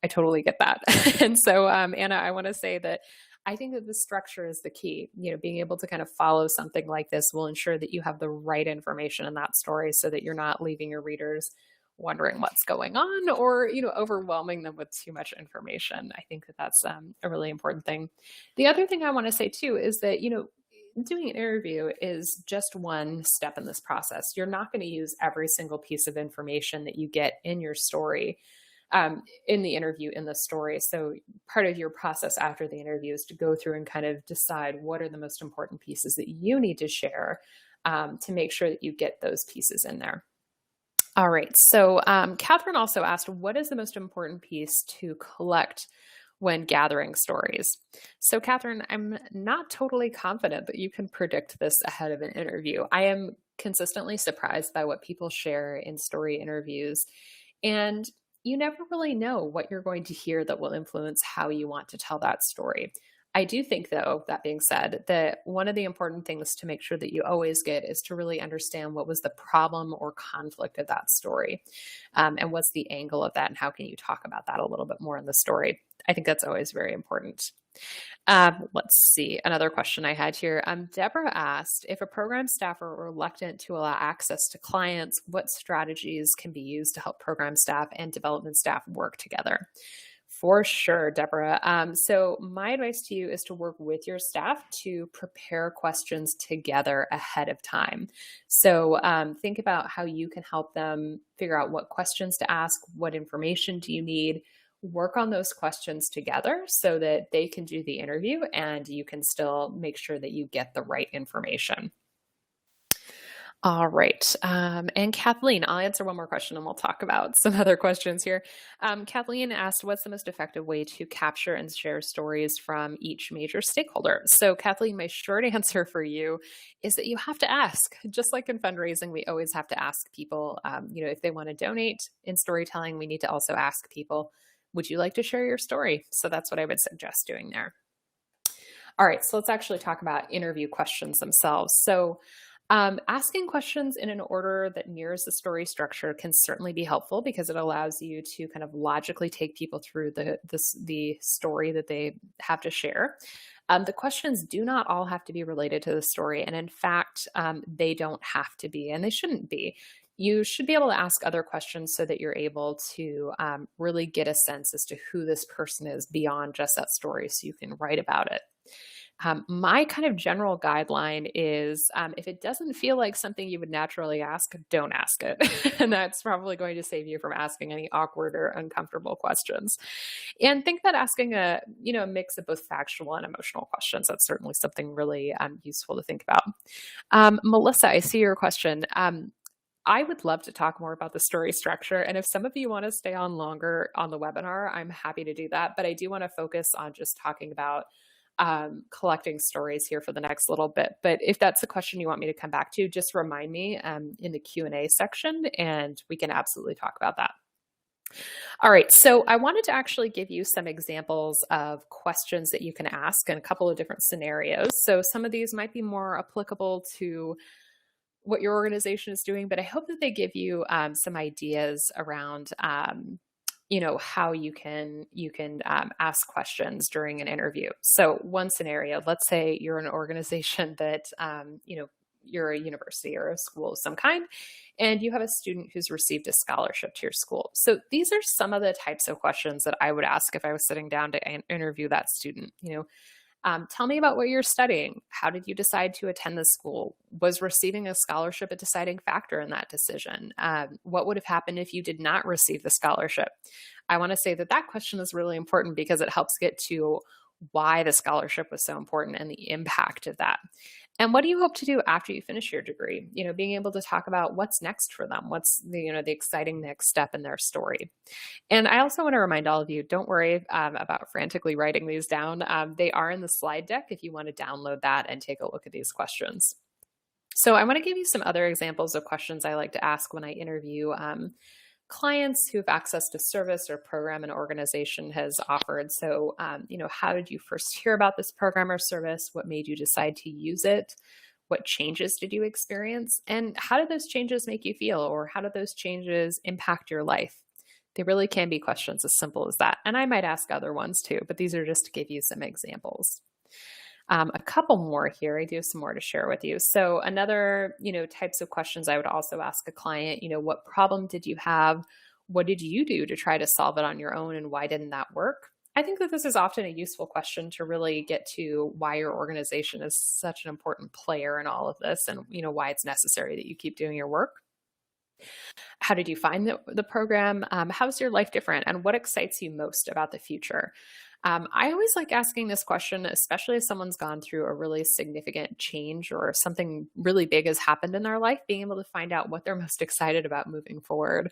S1: I totally get that. And so, Anna, I want to say that I think that the structure is the key. Being able to kind of follow something like this will ensure that you have the right information in that story so that you're not leaving your readers wondering what's going on or, overwhelming them with too much information. I think that that's a really important thing. The other thing I want to say too is that, doing an interview is just one step in this process. You're not going to use every single piece of information that you get in your story in the interview, in the story. So part of your process after the interview is to go through and kind of decide what are the most important pieces that you need to share to make sure that you get those pieces in there. All right. So Catherine also asked, what is the most important piece to collect when gathering stories? So Catherine, I'm not totally confident that you can predict this ahead of an interview. I am consistently surprised by what people share in story interviews. And you never really know what you're going to hear that will influence how you want to tell that story. I do think, though, that being said, that one of the important things to make sure that you always get is to really understand what was the problem or conflict of that story, and what's the angle of that, and how can you talk about that a little bit more in the story. I think that's always very important. Let's see, another question I had here. Deborah asked, if a program staff are reluctant to allow access to clients, what strategies can be used to help program staff and development staff work together? For sure, Deborah. So my advice to you is to work with your staff to prepare questions together ahead of time. So think about how you can help them figure out what questions to ask, what information do you need. Work on those questions together so that they can do the interview and you can still make sure that you get the right information. All right. And Kathleen, I'll answer one more question and we'll talk about some other questions here. Kathleen asked, what's the most effective way to capture and share stories from each major stakeholder? So Kathleen, my short answer for you is that you have to ask. Just like in fundraising, we always have to ask people, if they want to donate. In storytelling, we need to also ask people, would you like to share your story? So that's what I would suggest doing there. All right, so let's actually talk about interview questions themselves. So asking questions in an order that mirrors the story structure can certainly be helpful because it allows you to kind of logically take people through the story that they have to share. The questions do not all have to be related to the story. And in fact, they don't have to be, and they shouldn't be. You should be able to ask other questions so that you're able to really get a sense as to who this person is beyond just that story so you can write about it. My kind of general guideline is if it doesn't feel like something you would naturally ask, don't ask it. And that's probably going to save you from asking any awkward or uncomfortable questions. And think that asking a mix of both factual and emotional questions, that's certainly something really useful to think about. Melissa, I see your question. I would love to talk more about the story structure. And if some of you want to stay on longer on the webinar, I'm happy to do that. But I do want to focus on just talking about collecting stories here for the next little bit. But if that's a question you want me to come back to, just remind me in the Q&A section, and we can absolutely talk about that. All right, so I wanted to actually give you some examples of questions that you can ask in a couple of different scenarios. So some of these might be more applicable to what your organization is doing, but I hope that they give you some ideas around how you can ask questions during an interview. So one scenario, let's say you're an organization that you're a university or a school of some kind, and you have a student who's received a scholarship to your school. So these are some of the types of questions that I would ask if I was sitting down to interview that student. Tell me about what you're studying. How did you decide to attend this school? Was receiving a scholarship a deciding factor in that decision? What would have happened if you did not receive the scholarship? I want to say that question is really important because it helps get to why the scholarship was so important and the impact of that. And what do you hope to do after you finish your degree? Being able to talk about what's next for them, what's the exciting next step in their story. And I also want to remind all of you, don't worry about frantically writing these down. They are in the slide deck if you want to download that and take a look at these questions. So I want to give you some other examples of questions I like to ask when I interview clients who have access to service or program an organization has offered. So, how did you first hear about this program or service? What made you decide to use it? What changes did you experience? And how did those changes make you feel? Or how did those changes impact your life? They really can be questions as simple as that. And I might ask other ones too, but these are just to give you some examples. A couple more here. I do have some more to share with you. So another, types of questions I would also ask a client, what problem did you have? What did you do to try to solve it on your own? And why didn't that work? I think that this is often a useful question to really get to why your organization is such an important player in all of this and, why it's necessary that you keep doing your work. How did you find the program? How's your life different? And what excites you most about the future? I always like asking this question, especially if someone's gone through a really significant change or something really big has happened in their life. Being able to find out what they're most excited about moving forward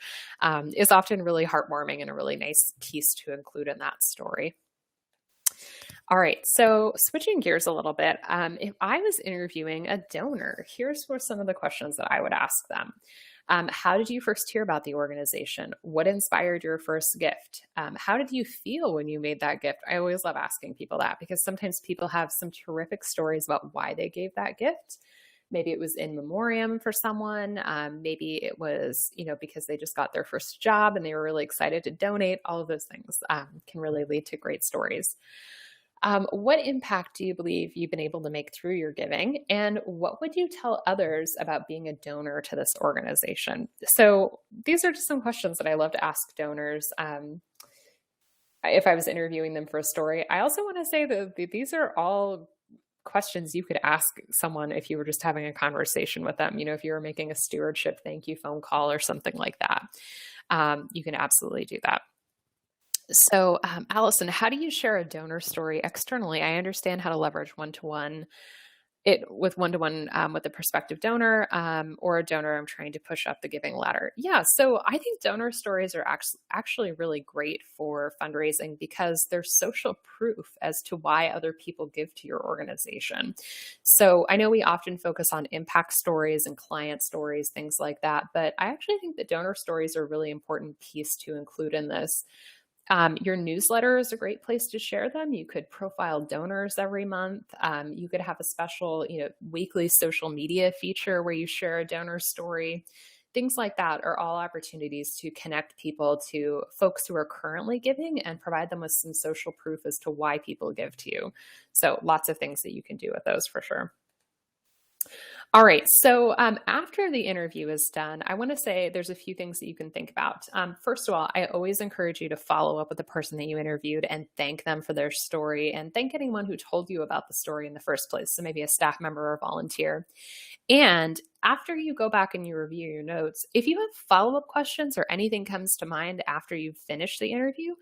S1: is often really heartwarming and a really nice piece to include in that story. All right, so switching gears a little bit, if I was interviewing a donor, here's where some of the questions that I would ask them. How did you first hear about the organization? What inspired your first gift? How did you feel when you made that gift? I always love asking people that because sometimes people have some terrific stories about why they gave that gift. Maybe it was in memoriam for someone. Maybe it was, because they just got their first job and they were really excited to donate. All of those things can really lead to great stories. What impact do you believe you've been able to make through your giving? And what would you tell others about being a donor to this organization? So these are just some questions that I love to ask donors if I was interviewing them for a story. I also want to say that these are all questions you could ask someone if you were just having a conversation with them. If you were making a stewardship thank you phone call or something like that, you can absolutely do that. So, Allison, how do you share a donor story externally? I understand how to leverage one-to-one with a prospective donor or a donor I'm trying to push up the giving ladder. Yeah, so I think donor stories are actually really great for fundraising because they're social proof as to why other people give to your organization. So I know we often focus on impact stories and client stories, things like that, but I actually think that donor stories are a really important piece to include in this. Your newsletter is a great place to share them. You could profile donors every month. You could have a special, weekly social media feature where you share a donor story. Things like that are all opportunities to connect people to folks who are currently giving and provide them with some social proof as to why people give to you. So lots of things that you can do with those for sure. All right, so after the interview is done, I want to say there's a few things that you can think about. First of all, I always encourage you to follow up with the person that you interviewed and thank them for their story and thank anyone who told you about the story in the first place. So maybe a staff member or volunteer. And after you go back and you review your notes, if you have follow-up questions or anything comes to mind after you've finished the interview,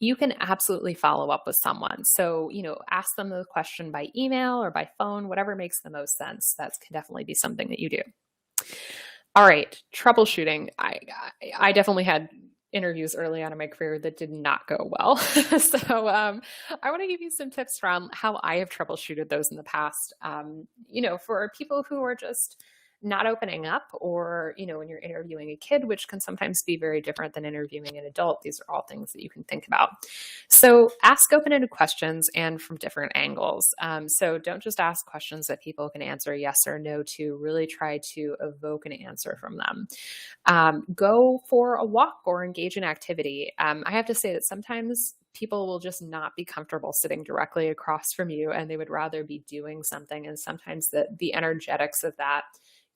S1: you can absolutely follow up with someone. So, ask them the question by email or by phone, whatever makes the most sense. That can definitely be something that you do. All right, troubleshooting. I definitely had interviews early on in my career that did not go well. So I want to give you some tips from how I have troubleshooted those in the past. For people who are just not opening up, or when you're interviewing a kid, which can sometimes be very different than interviewing an adult. These are all things that you can think about. So ask open-ended questions and from different angles. So don't just ask questions that people can answer yes or no to. Really try to evoke an answer from them. Go for a walk or engage in activity. I have to say that sometimes people will just not be comfortable sitting directly across from you, and they would rather be doing something. And sometimes the energetics of that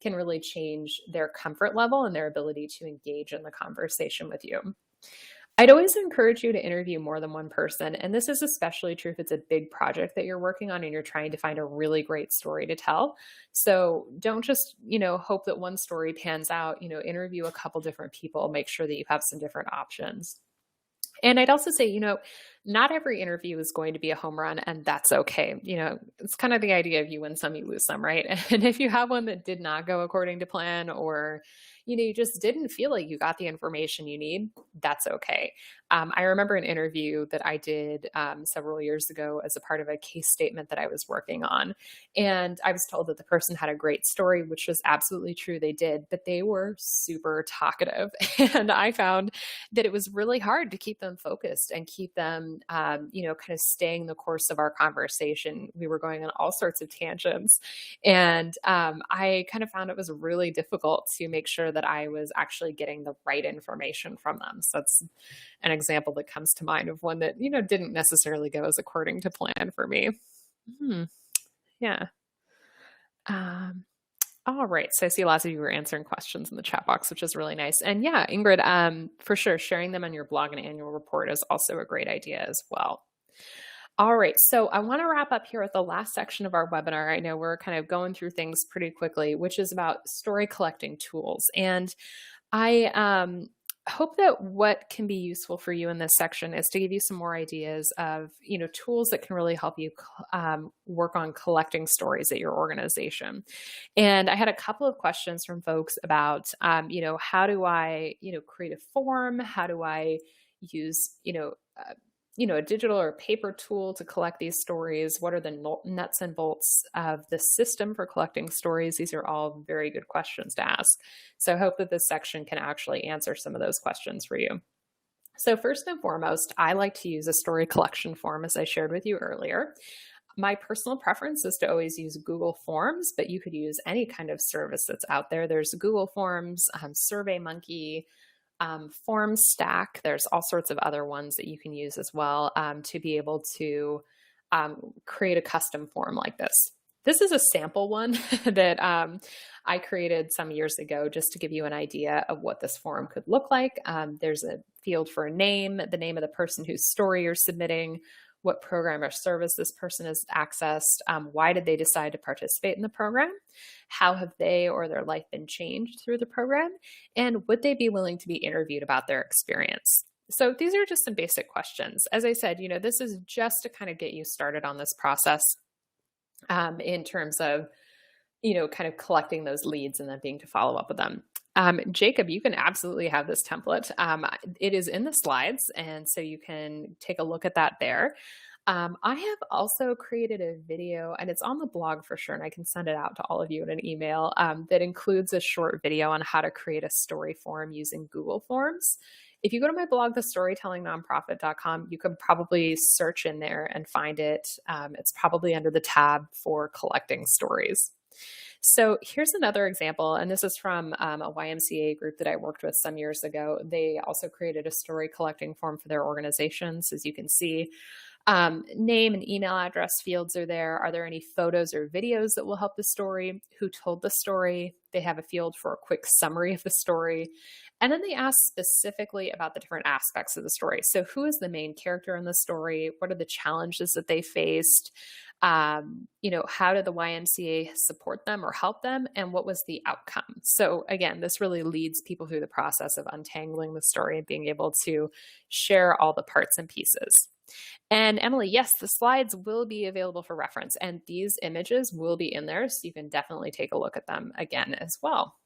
S1: can really change their comfort level and their ability to engage in the conversation with you. I'd always encourage you to interview more than one person. And this is especially true if it's a big project that you're working on and you're trying to find a really great story to tell. So don't just, hope that one story pans out. Interview a couple different people, make sure that you have some different options. And I'd also say, not every interview is going to be a home run, and that's okay. It's kind of the idea of you win some, you lose some, right? And if you have one that did not go according to plan, or, you just didn't feel like you got the information you need, that's okay. I remember an interview that I did several years ago as a part of a case statement that I was working on. And I was told that the person had a great story, which was absolutely true. They did, but they were super talkative. And I found that it was really hard to keep them focused and keep them, kind of staying the course of our conversation. We were going on all sorts of tangents. And I kind of found it was really difficult to make sure that I was actually getting the right information from them. So that's an example that comes to mind of one that, didn't necessarily go as according to plan for me. Yeah. All right. So I see lots of you were answering questions in the chat box, which is really nice. And yeah, Ingrid, for sure, sharing them on your blog and annual report is also a great idea as well. All right. So I want to wrap up here with the last section of our webinar. I know we're kind of going through things pretty quickly, which is about story collecting tools. And I hope that what can be useful for you in this section is to give you some more ideas of, tools that can really help you work on collecting stories at your organization. And I had a couple of questions from folks about, how do I, create a form? How do I use, a digital or paper tool to collect these stories? What are the nuts and bolts of the system for collecting stories? These are all very good questions to ask. So I hope that this section can actually answer some of those questions for you. So first and foremost, I like to use a story collection form, as I shared with you earlier. My personal preference is to always use Google Forms, but you could use any kind of service that's out there. There's Google Forms, SurveyMonkey, Form Stack. There's all sorts of other ones that you can use as well to be able to create a custom form like this. This is a sample one that I created some years ago just to give you an idea of what this form could look like. There's a field for a name, the name of the person whose story you're submitting, what program or service this person has accessed, why did they decide to participate in the program, how have they or their life been changed through the program, and would they be willing to be interviewed about their experience. So these are just some basic questions. As I said, this is just to kind of get you started on this process in terms of, kind of collecting those leads and then being to follow up with them. Jacob, you can absolutely have this template. It is in the slides, and so you can take a look at that there. I have also created a video, and it's on the blog for sure, and I can send it out to all of you in an email that includes a short video on how to create a story form using Google Forms. If you go to my blog, thestorytellingnonprofit.com, you can probably search in there and find it. It's probably under the tab for collecting stories. So here's another example, and this is from a YMCA group that I worked with some years ago. They also created a story collecting form for their organizations. As you can see, name and email address fields are there. Are there any photos or videos that will help the story? Who told the story? They have a field for a quick summary of the story. And then they ask specifically about the different aspects of the story. So who is the main character in the story? What are the challenges that they faced? How did the YMCA support them or help them? And what was the outcome? So again, this really leads people through the process of untangling the story and being able to share all the parts and pieces. And Emily, yes, the slides will be available for reference, and these images will be in there, so you can definitely take a look at them again as well.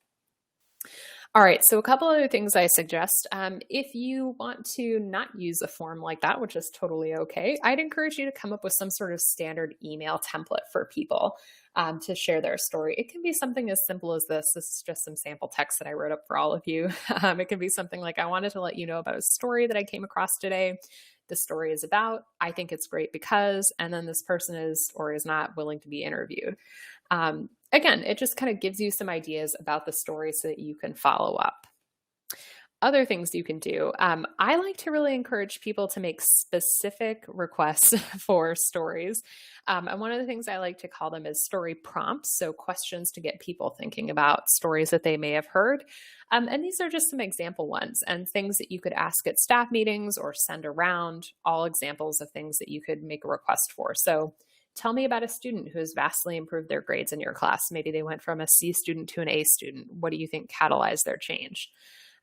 S1: All right, so a couple other things I suggest. If you want to not use a form like that, which is totally okay, I'd encourage you to come up with some sort of standard email template for people to share their story. It can be something as simple as this. This is just some sample text that I wrote up for all of you. It can be something like, I wanted to let you know about a story that I came across today. The story is about, I think it's great because, and then this person is or is not willing to be interviewed. Again, it just kind of gives you some ideas about the story so that you can follow up. Other things you can do. I like to really encourage people to make specific requests for stories. And one of the things I like to call them is story prompts. So, questions to get people thinking about stories that they may have heard. And these are just some example ones and things that you could ask at staff meetings or send around, all examples of things that you could make a request for. So, tell me about a student who has vastly improved their grades in your class. Maybe they went from a C student to an A student. What do you think catalyzed their change?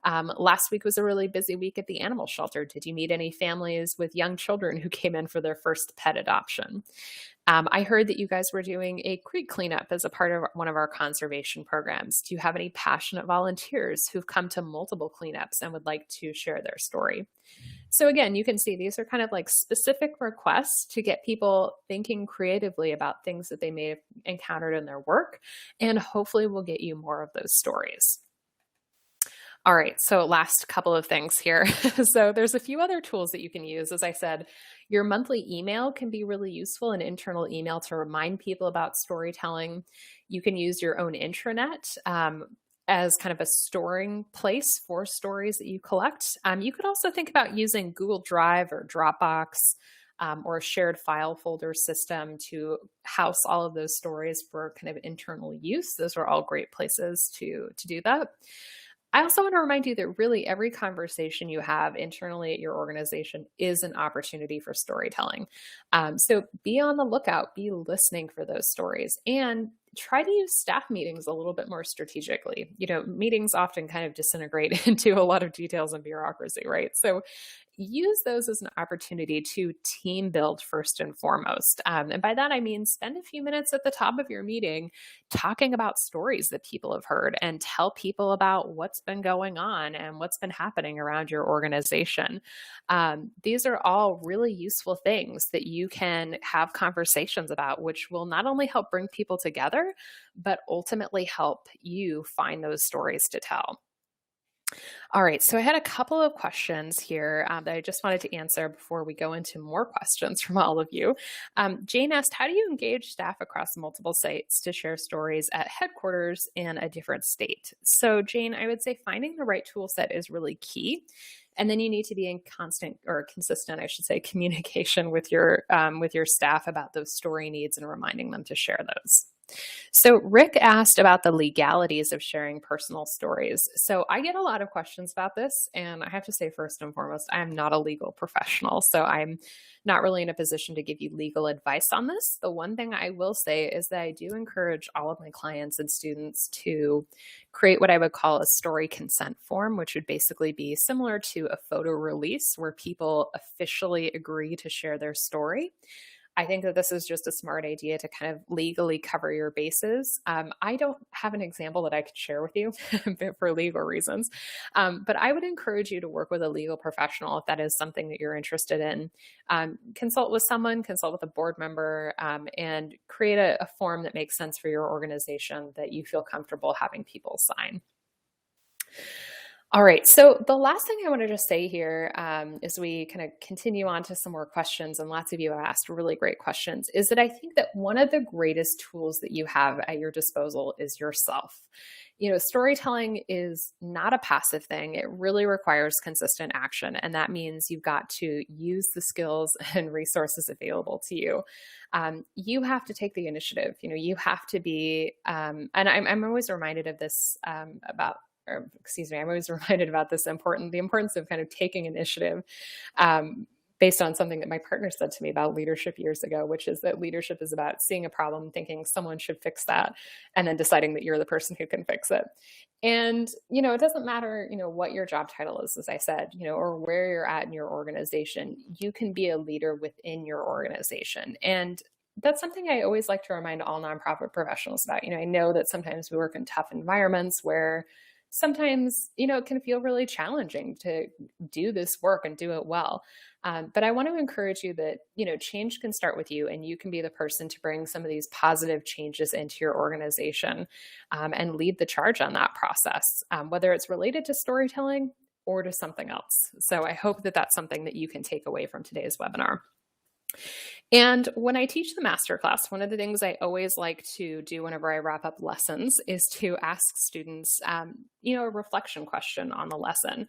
S1: Last week was a really busy week at the animal shelter. Did you meet any families with young children who came in for their first pet adoption? I heard that you guys were doing a creek cleanup as a part of one of our conservation programs. Do you have any passionate volunteers who've come to multiple cleanups and would like to share their story? So again, you can see these are kind of like specific requests to get people thinking creatively about things that they may have encountered in their work, and hopefully we'll get you more of those stories. All right, so last couple of things here. So there's a few other tools that you can use. As I said, your monthly email can be really useful, an internal email to remind people about storytelling. You can use your own intranet as kind of a storing place for stories that you collect. You could also think about using Google Drive or Dropbox or a shared file folder system to house all of those stories for kind of internal use. Those are all great places to do that. I also want to remind you that really every conversation you have internally at your organization is an opportunity for storytelling. So be on the lookout, be listening for those stories, and try to use staff meetings a little bit more strategically. You know, meetings often kind of disintegrate into a lot of details and bureaucracy, right? So use those as an opportunity to team build first and foremost. And by that, I mean spend a few minutes at the top of your meeting talking about stories that people have heard and tell people about what's been going on and what's been happening around your organization. These are all really useful things that you can have conversations about, which will not only help bring people together, but ultimately help you find those stories to tell. All right, so I had a couple of questions here that I just wanted to answer before we go into more questions from all of you. Jane asked, how do you engage staff across multiple sites to share stories at headquarters in a different state? So Jane, I would say finding the right tool set is really key. And then you need to be in constant or consistent, I should say, communication with your staff about those story needs and reminding them to share those. So Rick asked about the legalities of sharing personal stories. So I get a lot of questions about this, and I have to say first and foremost, I am not a legal professional, so I'm not really in a position to give you legal advice on this. The one thing I will say is that I do encourage all of my clients and students to create what I would call a story consent form, which would basically be similar to a photo release where people officially agree to share their story. I think that this is just a smart idea to kind of legally cover your bases. I don't have an example that I could share with you for legal reasons, but I would encourage you to work with a legal professional if that is something that you're interested in. Consult with someone, consult with a board member, and create a form that makes sense for your organization that you feel comfortable having people sign. All right, so the last thing I want to just say here as we kind of continue on to some more questions, and lots of you have asked really great questions, is that I think that one of the greatest tools that you have at your disposal is yourself. You know, storytelling is not a passive thing. It really requires consistent action, and that means you've got to use the skills and resources available to you. You have to take the initiative. You know, you have to be, and I'm always reminded of this I'm always reminded about the importance of kind of taking initiative based on something that my partner said to me about leadership years ago, which is that leadership is about seeing a problem, thinking someone should fix that, and then deciding that you're the person who can fix it. And, you know, it doesn't matter, you know, what your job title is, as I said, you know, or where you're at in your organization, you can be a leader within your organization. And that's something I always like to remind all nonprofit professionals about. You know, I know that sometimes we work in tough environments where sometimes, it can feel really challenging to do this work and do it well. But I want to encourage you that, change can start with you, and you can be the person to bring some of these positive changes into your organization, and lead the charge on that process, whether it's related to storytelling or to something else. So I hope that that's something that you can take away from today's webinar. And when I teach the masterclass, one of the things I always like to do whenever I wrap up lessons is to ask students, a reflection question on the lesson.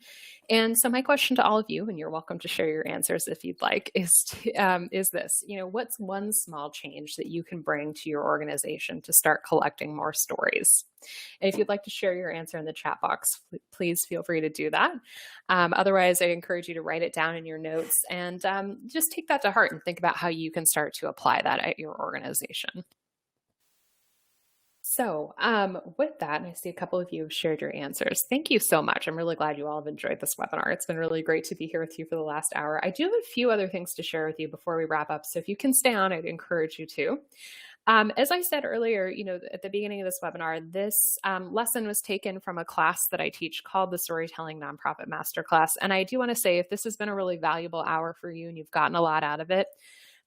S1: And so my question to all of you, and you're welcome to share your answers if you'd like, is this: what's one small change that you can bring to your organization to start collecting more stories? And if you'd like to share your answer in the chat box, please feel free to do that. Otherwise, I encourage you to write it down in your notes and just take that to heart and think about how you can start to apply that at your organization. So with that, and I see a couple of you have shared your answers. Thank you so much. I'm really glad you all have enjoyed this webinar. It's been really great to be here with you for the last hour. I do have a few other things to share with you before we wrap up. So if you can stay on, I'd encourage you to. As I said earlier, at the beginning of this webinar, this lesson was taken from a class that I teach called the Storytelling Nonprofit Masterclass. And I do want to say, if this has been a really valuable hour for you and you've gotten a lot out of it,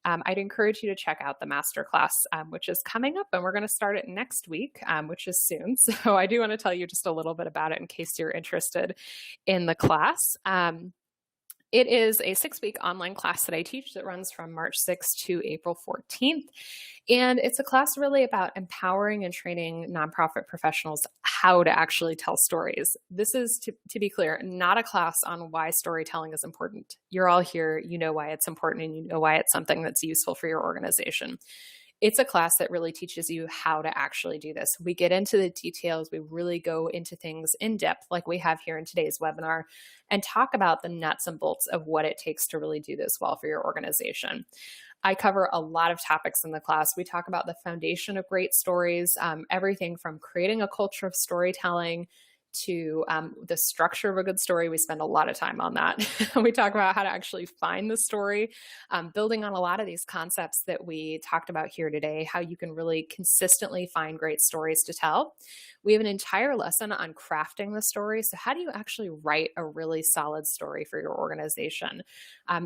S1: I'd encourage you to check out the masterclass, which is coming up, and we're going to start it next week, which is soon. So I do want to tell you just a little bit about it in case you're interested in the class. It is a 6-week online class that I teach that runs from March 6th to April 14th. And it's a class really about empowering and training nonprofit professionals how to actually tell stories. This is, to be clear, not a class on why storytelling is important. You're all here, you know why it's important, and you know why it's something that's useful for your organization. It's a class that really teaches you how to actually do this. We get into the details. We really go into things in depth, like we have here in today's webinar, and talk about the nuts and bolts of what it takes to really do this well for your organization. I cover a lot of topics in the class. We talk about the foundation of great stories, everything from creating a culture of storytelling to the structure of a good story. We spend a lot of time on that. We talk about how to actually find the story, building on a lot of these concepts that we talked about here today, how you can really consistently find great stories to tell. We have an entire lesson on crafting the story. So how do you actually write a really solid story for your organization?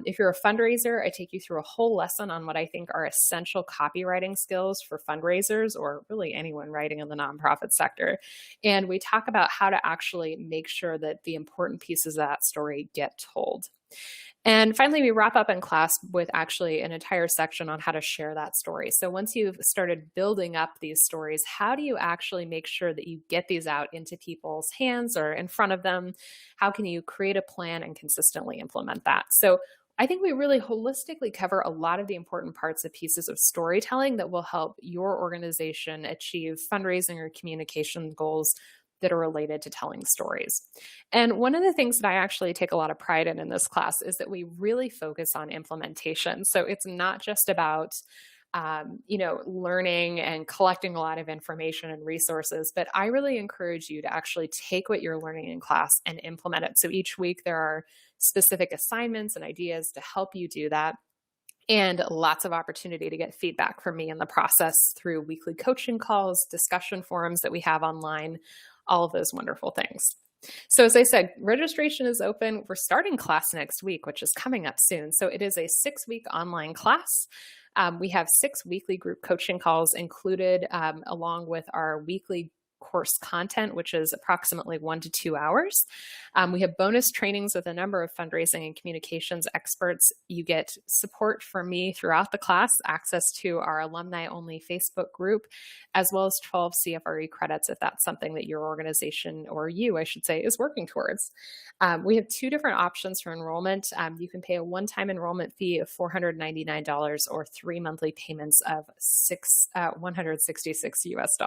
S1: If you're a fundraiser, I take you through a whole lesson on what I think are essential copywriting skills for fundraisers, or really anyone writing in the nonprofit sector. And we talk about how to actually make sure that the important pieces of that story get told. And finally, we wrap up in class with actually an entire section on how to share that story. So once you've started building up these stories, how do you actually make sure that you get these out into people's hands or in front of them? How can you create a plan and consistently implement that? So I think we really holistically cover a lot of the important parts of pieces of storytelling that will help your organization achieve fundraising or communication goals that are related to telling stories. And one of the things that I actually take a lot of pride in this class is that we really focus on implementation. So it's not just about learning and collecting a lot of information and resources, but I really encourage you to actually take what you're learning in class and implement it. So each week there are specific assignments and ideas to help you do that, and lots of opportunity to get feedback from me in the process through weekly coaching calls, discussion forums that we have online, all of those wonderful things. So as I said, registration is open. We're starting class next week, which is coming up soon. So it is a 6-week online class. We have 6 weekly group coaching calls included, along with our weekly course content, which is approximately 1 to 2 hours. We have bonus trainings with a number of fundraising and communications experts. You get support from me throughout the class, access to our alumni-only Facebook group, as well as 12 CFRE credits if that's something that your organization, or you, I should say, is working towards. We have 2 different options for enrollment. You can pay a one-time enrollment fee of $499 or 3 monthly payments of $166 US.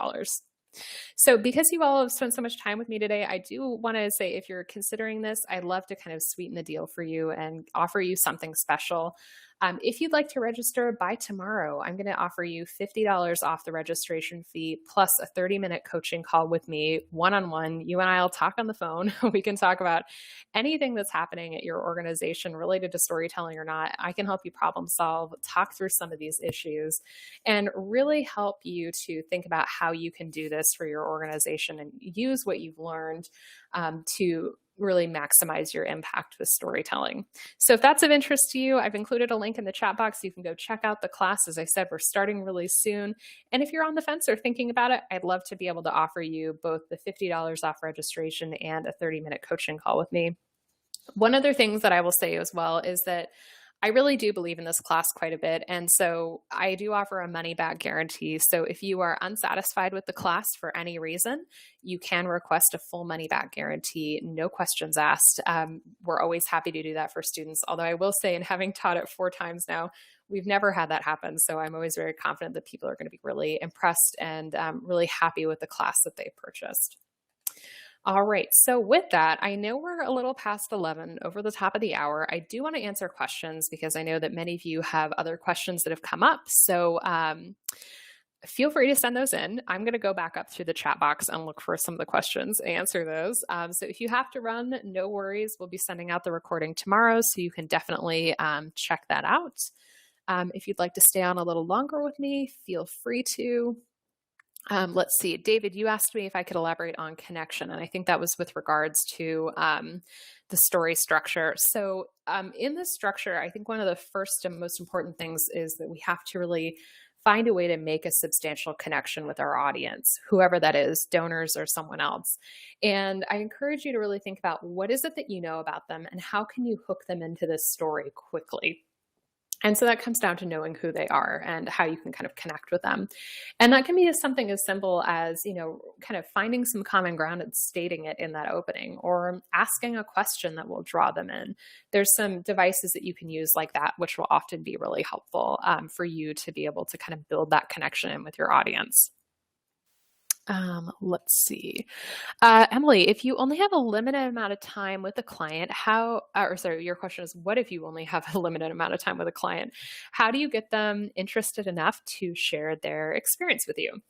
S1: So because you all have spent so much time with me today, I do want to say, if you're considering this, I'd love to kind of sweeten the deal for you and offer you something special. If you'd like to register by tomorrow, I'm going to offer you $50 off the registration fee plus a 30-minute coaching call with me, one-on-one. You and I will talk on the phone. We can talk about anything that's happening at your organization related to storytelling or not. I can help you problem solve, talk through some of these issues, and really help you to think about how you can do this for your organization and use what you've learned to really maximize your impact with storytelling. So if that's of interest to you, I've included a link in the chat box. You can go check out the class. As I said, we're starting really soon. And if you're on the fence or thinking about it, I'd love to be able to offer you both the $50 off registration and a 30-minute coaching call with me. One other thing that I will say as well is that I really do believe in this class quite a bit. And so I do offer a money back guarantee. So if you are unsatisfied with the class for any reason, you can request a full money back guarantee, no questions asked. We're always happy to do that for students. Although I will say, in having taught it 4 times now, we've never had that happen. So I'm always very confident that people are going to be really impressed and really happy with the class that they purchased. All right. So with that, I know we're a little past 11, over the top of the hour. I do want to answer questions because I know that many of you have other questions that have come up. So feel free to send those in. I'm going to go back up through the chat box and look for some of the questions and answer those. So if you have to run, no worries. We'll be sending out the recording tomorrow, so you can definitely check that out. If you'd like to stay on a little longer with me, feel free to. Let's see, David, you asked me if I could elaborate on connection, and I think that was with regards to the story structure. So in this structure, I think one of the first and most important things is that we have to really find a way to make a substantial connection with our audience, whoever that is, donors or someone else. And I encourage you to really think about what is it that you know about them and how can you hook them into this story quickly. And so that comes down to knowing who they are and how you can kind of connect with them. And that can be something as simple as, kind of finding some common ground and stating it in that opening, or asking a question that will draw them in. There's some devices that you can use like that, which will often be really helpful for you to be able to kind of build that connection in with your audience. Let's see. Emily, if you only have a limited amount of time with a client, your question is, what if you only have a limited amount of time with a client? How do you get them interested enough to share their experience with you?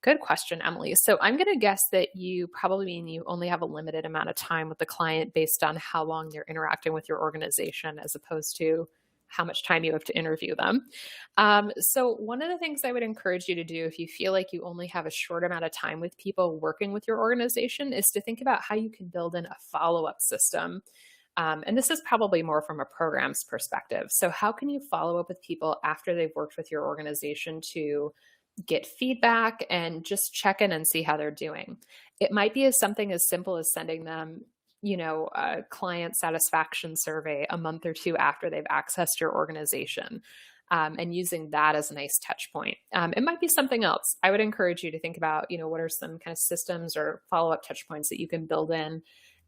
S1: Good question, Emily. So I'm going to guess that you probably mean you only have a limited amount of time with the client based on how long they're interacting with your organization, as opposed to how much time you have to interview them. So one of the things I would encourage you to do if you feel like you only have a short amount of time with people working with your organization is to think about how you can build in a follow-up system. And this is probably more from a program's perspective. So how can you follow up with people after they've worked with your organization to get feedback and just check in and see how they're doing? It might be something as simple as sending them a client satisfaction survey a month or 2 after they've accessed your organization, and using that as a nice touch point. It might be something else. I would encourage you to think about, what are some kind of systems or follow-up touch points that you can build in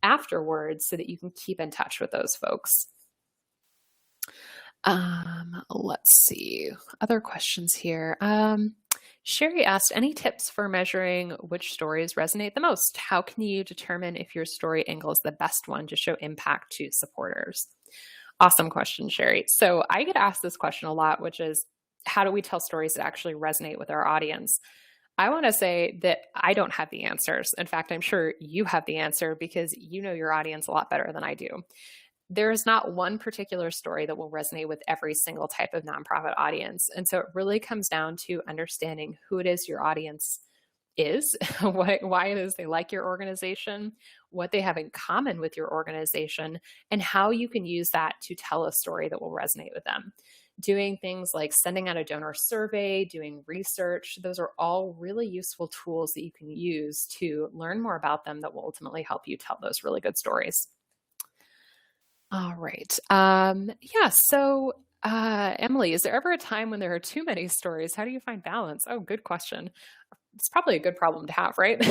S1: afterwards so that you can keep in touch with those folks. Let's see, other questions here. Sherry asked, any tips for measuring which stories resonate the most? How can you determine if your story angle is the best one to show impact to supporters? Awesome question, Sherry. So I get asked this question a lot, which is, how do we tell stories that actually resonate with our audience? I want to say that I don't have the answers. In fact, I'm sure you have the answer because you know your audience a lot better than I do. There is not one particular story that will resonate with every single type of nonprofit audience. And so it really comes down to understanding who it is your audience is, why it is they like your organization, what they have in common with your organization, and how you can use that to tell a story that will resonate with them. Doing things like sending out a donor survey, doing research, those are all really useful tools that you can use to learn more about them that will ultimately help you tell those really good stories. All right. So Emily, is there ever a time when there are too many stories? How do you find balance? Oh, good question. It's probably a good problem to have, right?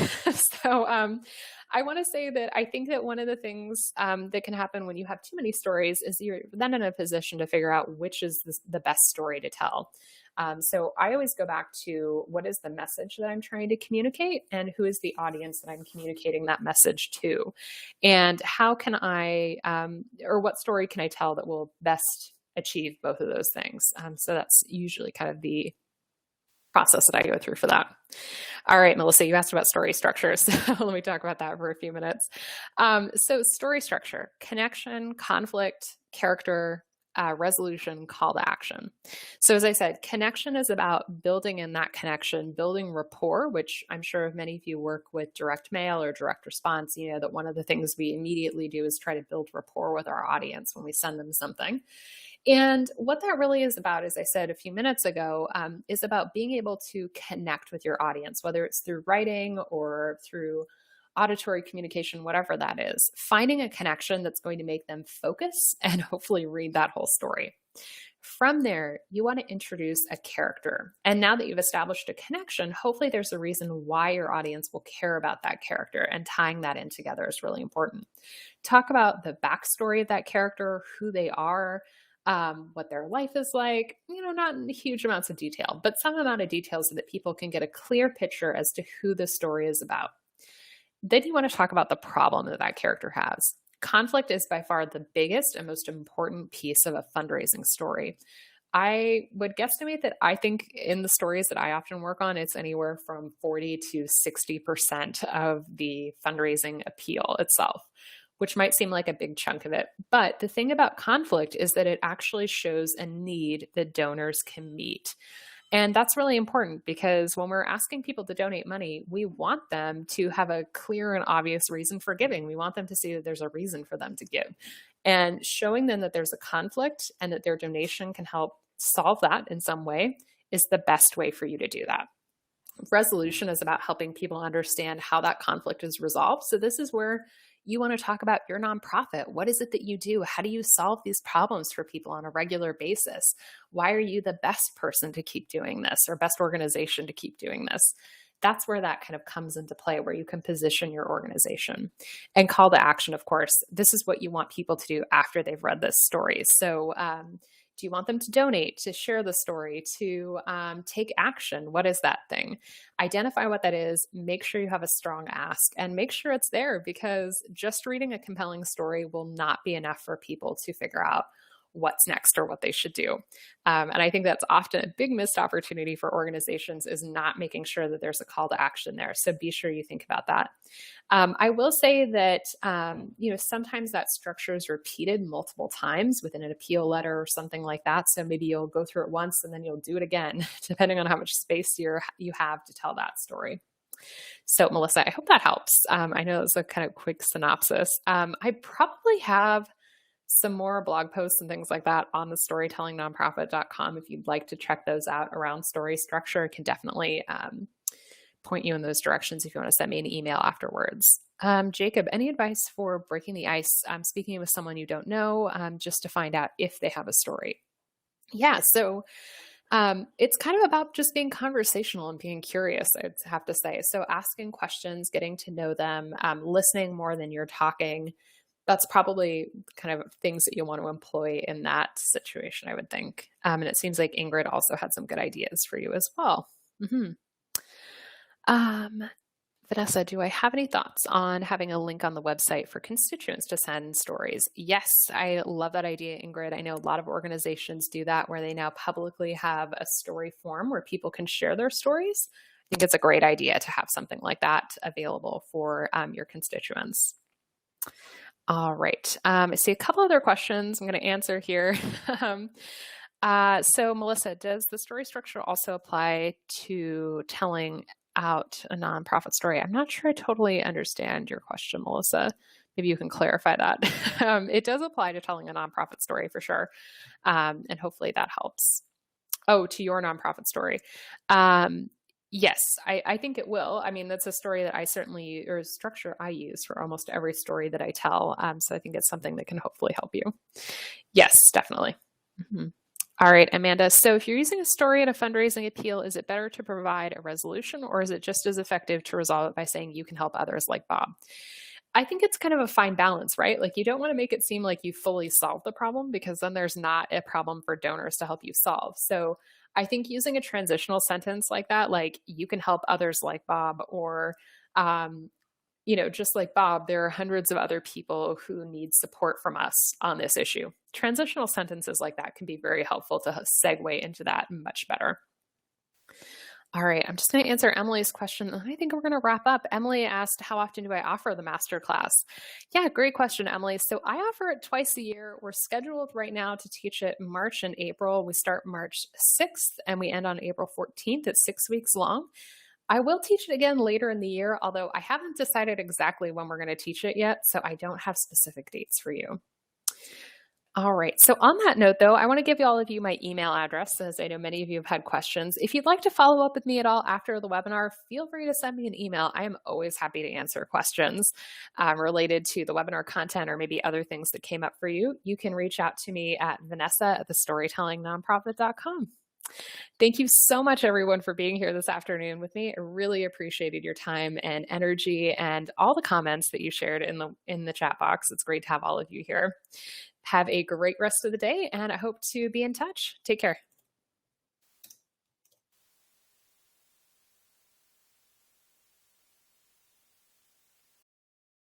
S1: So I want to say that I think that one of the things that can happen when you have too many stories is you're then in a position to figure out which is the best story to tell. So I always go back to what is the message that I'm trying to communicate and who is the audience that I'm communicating that message to, and how can I, or what story can I tell that will best achieve both of those things. So that's usually kind of the process that I go through for that. All right, Melissa, you asked about story structure. So let me talk about that for a few minutes. So story structure, connection, conflict, character, resolution, call to action. So as I said, connection is about building in that connection, building rapport, which I'm sure many of you work with direct mail or direct response. You know that one of the things we immediately do is try to build rapport with our audience when we send them something. And what that really is about, as I said a few minutes ago, is about being able to connect with your audience, whether it's through writing or through auditory communication, whatever that is, finding a connection that's going to make them focus and hopefully read that whole story. From there, you want to introduce a character. And now that you've established a connection, hopefully there's a reason why your audience will care about that character, and tying that in together is really important. Talk about the backstory of that character, who they are, what their life is like, not in huge amounts of detail, but some amount of detail so that people can get a clear picture as to who the story is about. Then you want to talk about the problem that that character has. Conflict is by far the biggest and most important piece of a fundraising story. I would guesstimate that I think in the stories that I often work on, it's anywhere from 40 to 60% of the fundraising appeal itself, which might seem like a big chunk of it. But the thing about conflict is that it actually shows a need that donors can meet. And that's really important because when we're asking people to donate money, we want them to have a clear and obvious reason for giving. We want them to see that there's a reason for them to give. And showing them that there's a conflict and that their donation can help solve that in some way is the best way for you to do that. Resolution is about helping people understand how that conflict is resolved. So this is where you want to talk about your nonprofit. What is it that you do? How do you solve these problems for people on a regular basis? Why are you the best person to keep doing this, or best organization to keep doing this? That's where that kind of comes into play, where you can position your organization. And call to action, of course, this is what you want people to do after they've read this story. So do you want them to donate, to share the story, to take action? What is that thing? Identify what that is, make sure you have a strong ask, and make sure it's there, because just reading a compelling story will not be enough for people to figure out what's next or what they should do. And I think that's often a big missed opportunity for organizations, is not making sure that there's a call to action there. So be sure you think about that. I will say that, sometimes that structure is repeated multiple times within an appeal letter or something like that. So maybe you'll go through it once and then you'll do it again, depending on how much space you have to tell that story. So Melissa, I hope that helps. I know it's a kind of quick synopsis. I probably have some more blog posts and things like that on the storytellingnonprofit.com. If you'd like to check those out around story structure, I can definitely point you in those directions if you want to send me an email afterwards. Jacob, any advice for breaking the ice, speaking with someone you don't know, just to find out if they have a story? Yeah, so it's kind of about just being conversational and being curious, I'd have to say. So asking questions, getting to know them, listening more than you're talking. That's probably kind of things that you'll want to employ in that situation, I would think. And it seems like Ingrid also had some good ideas for you as well. Mm-hmm. Vanessa, do I have any thoughts on having a link on the website for constituents to send stories? Yes, I love that idea, Ingrid. I know a lot of organizations do that, where they now publicly have a story form where people can share their stories. I think it's a great idea to have something like that available for your constituents. All right. I see a couple other questions I'm going to answer here. So Melissa, does the story structure also apply to telling out a nonprofit story? I'm not sure I totally understand your question, Melissa. Maybe you can clarify that. It does apply to telling a nonprofit story for sure. And hopefully that helps. Oh, to your nonprofit story. Yes, I think it will. I mean, that's a story that I certainly, or a structure I use for almost every story that I tell. So I think it's something that can hopefully help you. Yes, definitely. Mm-hmm. All right, Amanda. So if you're using a story in a fundraising appeal, is it better to provide a resolution, or is it just as effective to resolve it by saying you can help others like Bob? I think it's kind of a fine balance, right? Like, you don't want to make it seem like you fully solved the problem, because then there's not a problem for donors to help you solve. So I think using a transitional sentence like that, like you can help others like Bob, or, just like Bob, there are hundreds of other people who need support from us on this issue. Transitional sentences like that can be very helpful to segue into that much better. All right, I'm just going to answer Emily's question. I think we're going to wrap up. Emily asked, how often do I offer the masterclass? Yeah, great question, Emily. So I offer it twice a year. We're scheduled right now to teach it March and April. We start March 6th and we end on April 14th. It's 6 weeks long. I will teach it again later in the year, although I haven't decided exactly when we're going to teach it yet, so I don't have specific dates for you. All right. So on that note, though, I want to give all of you my email address, as I know many of you have had questions. If you'd like to follow up with me at all after the webinar, feel free to send me an email. I am always happy to answer questions related to the webinar content or maybe other things that came up for you. You can reach out to me at vanessa@thestorytellingnonprofit.com. Thank you so much, everyone, for being here this afternoon with me. I really appreciated your time and energy and all the comments that you shared in the chat box. It's great to have all of you here. Have a great rest of the day, and I hope to be in touch. Take care.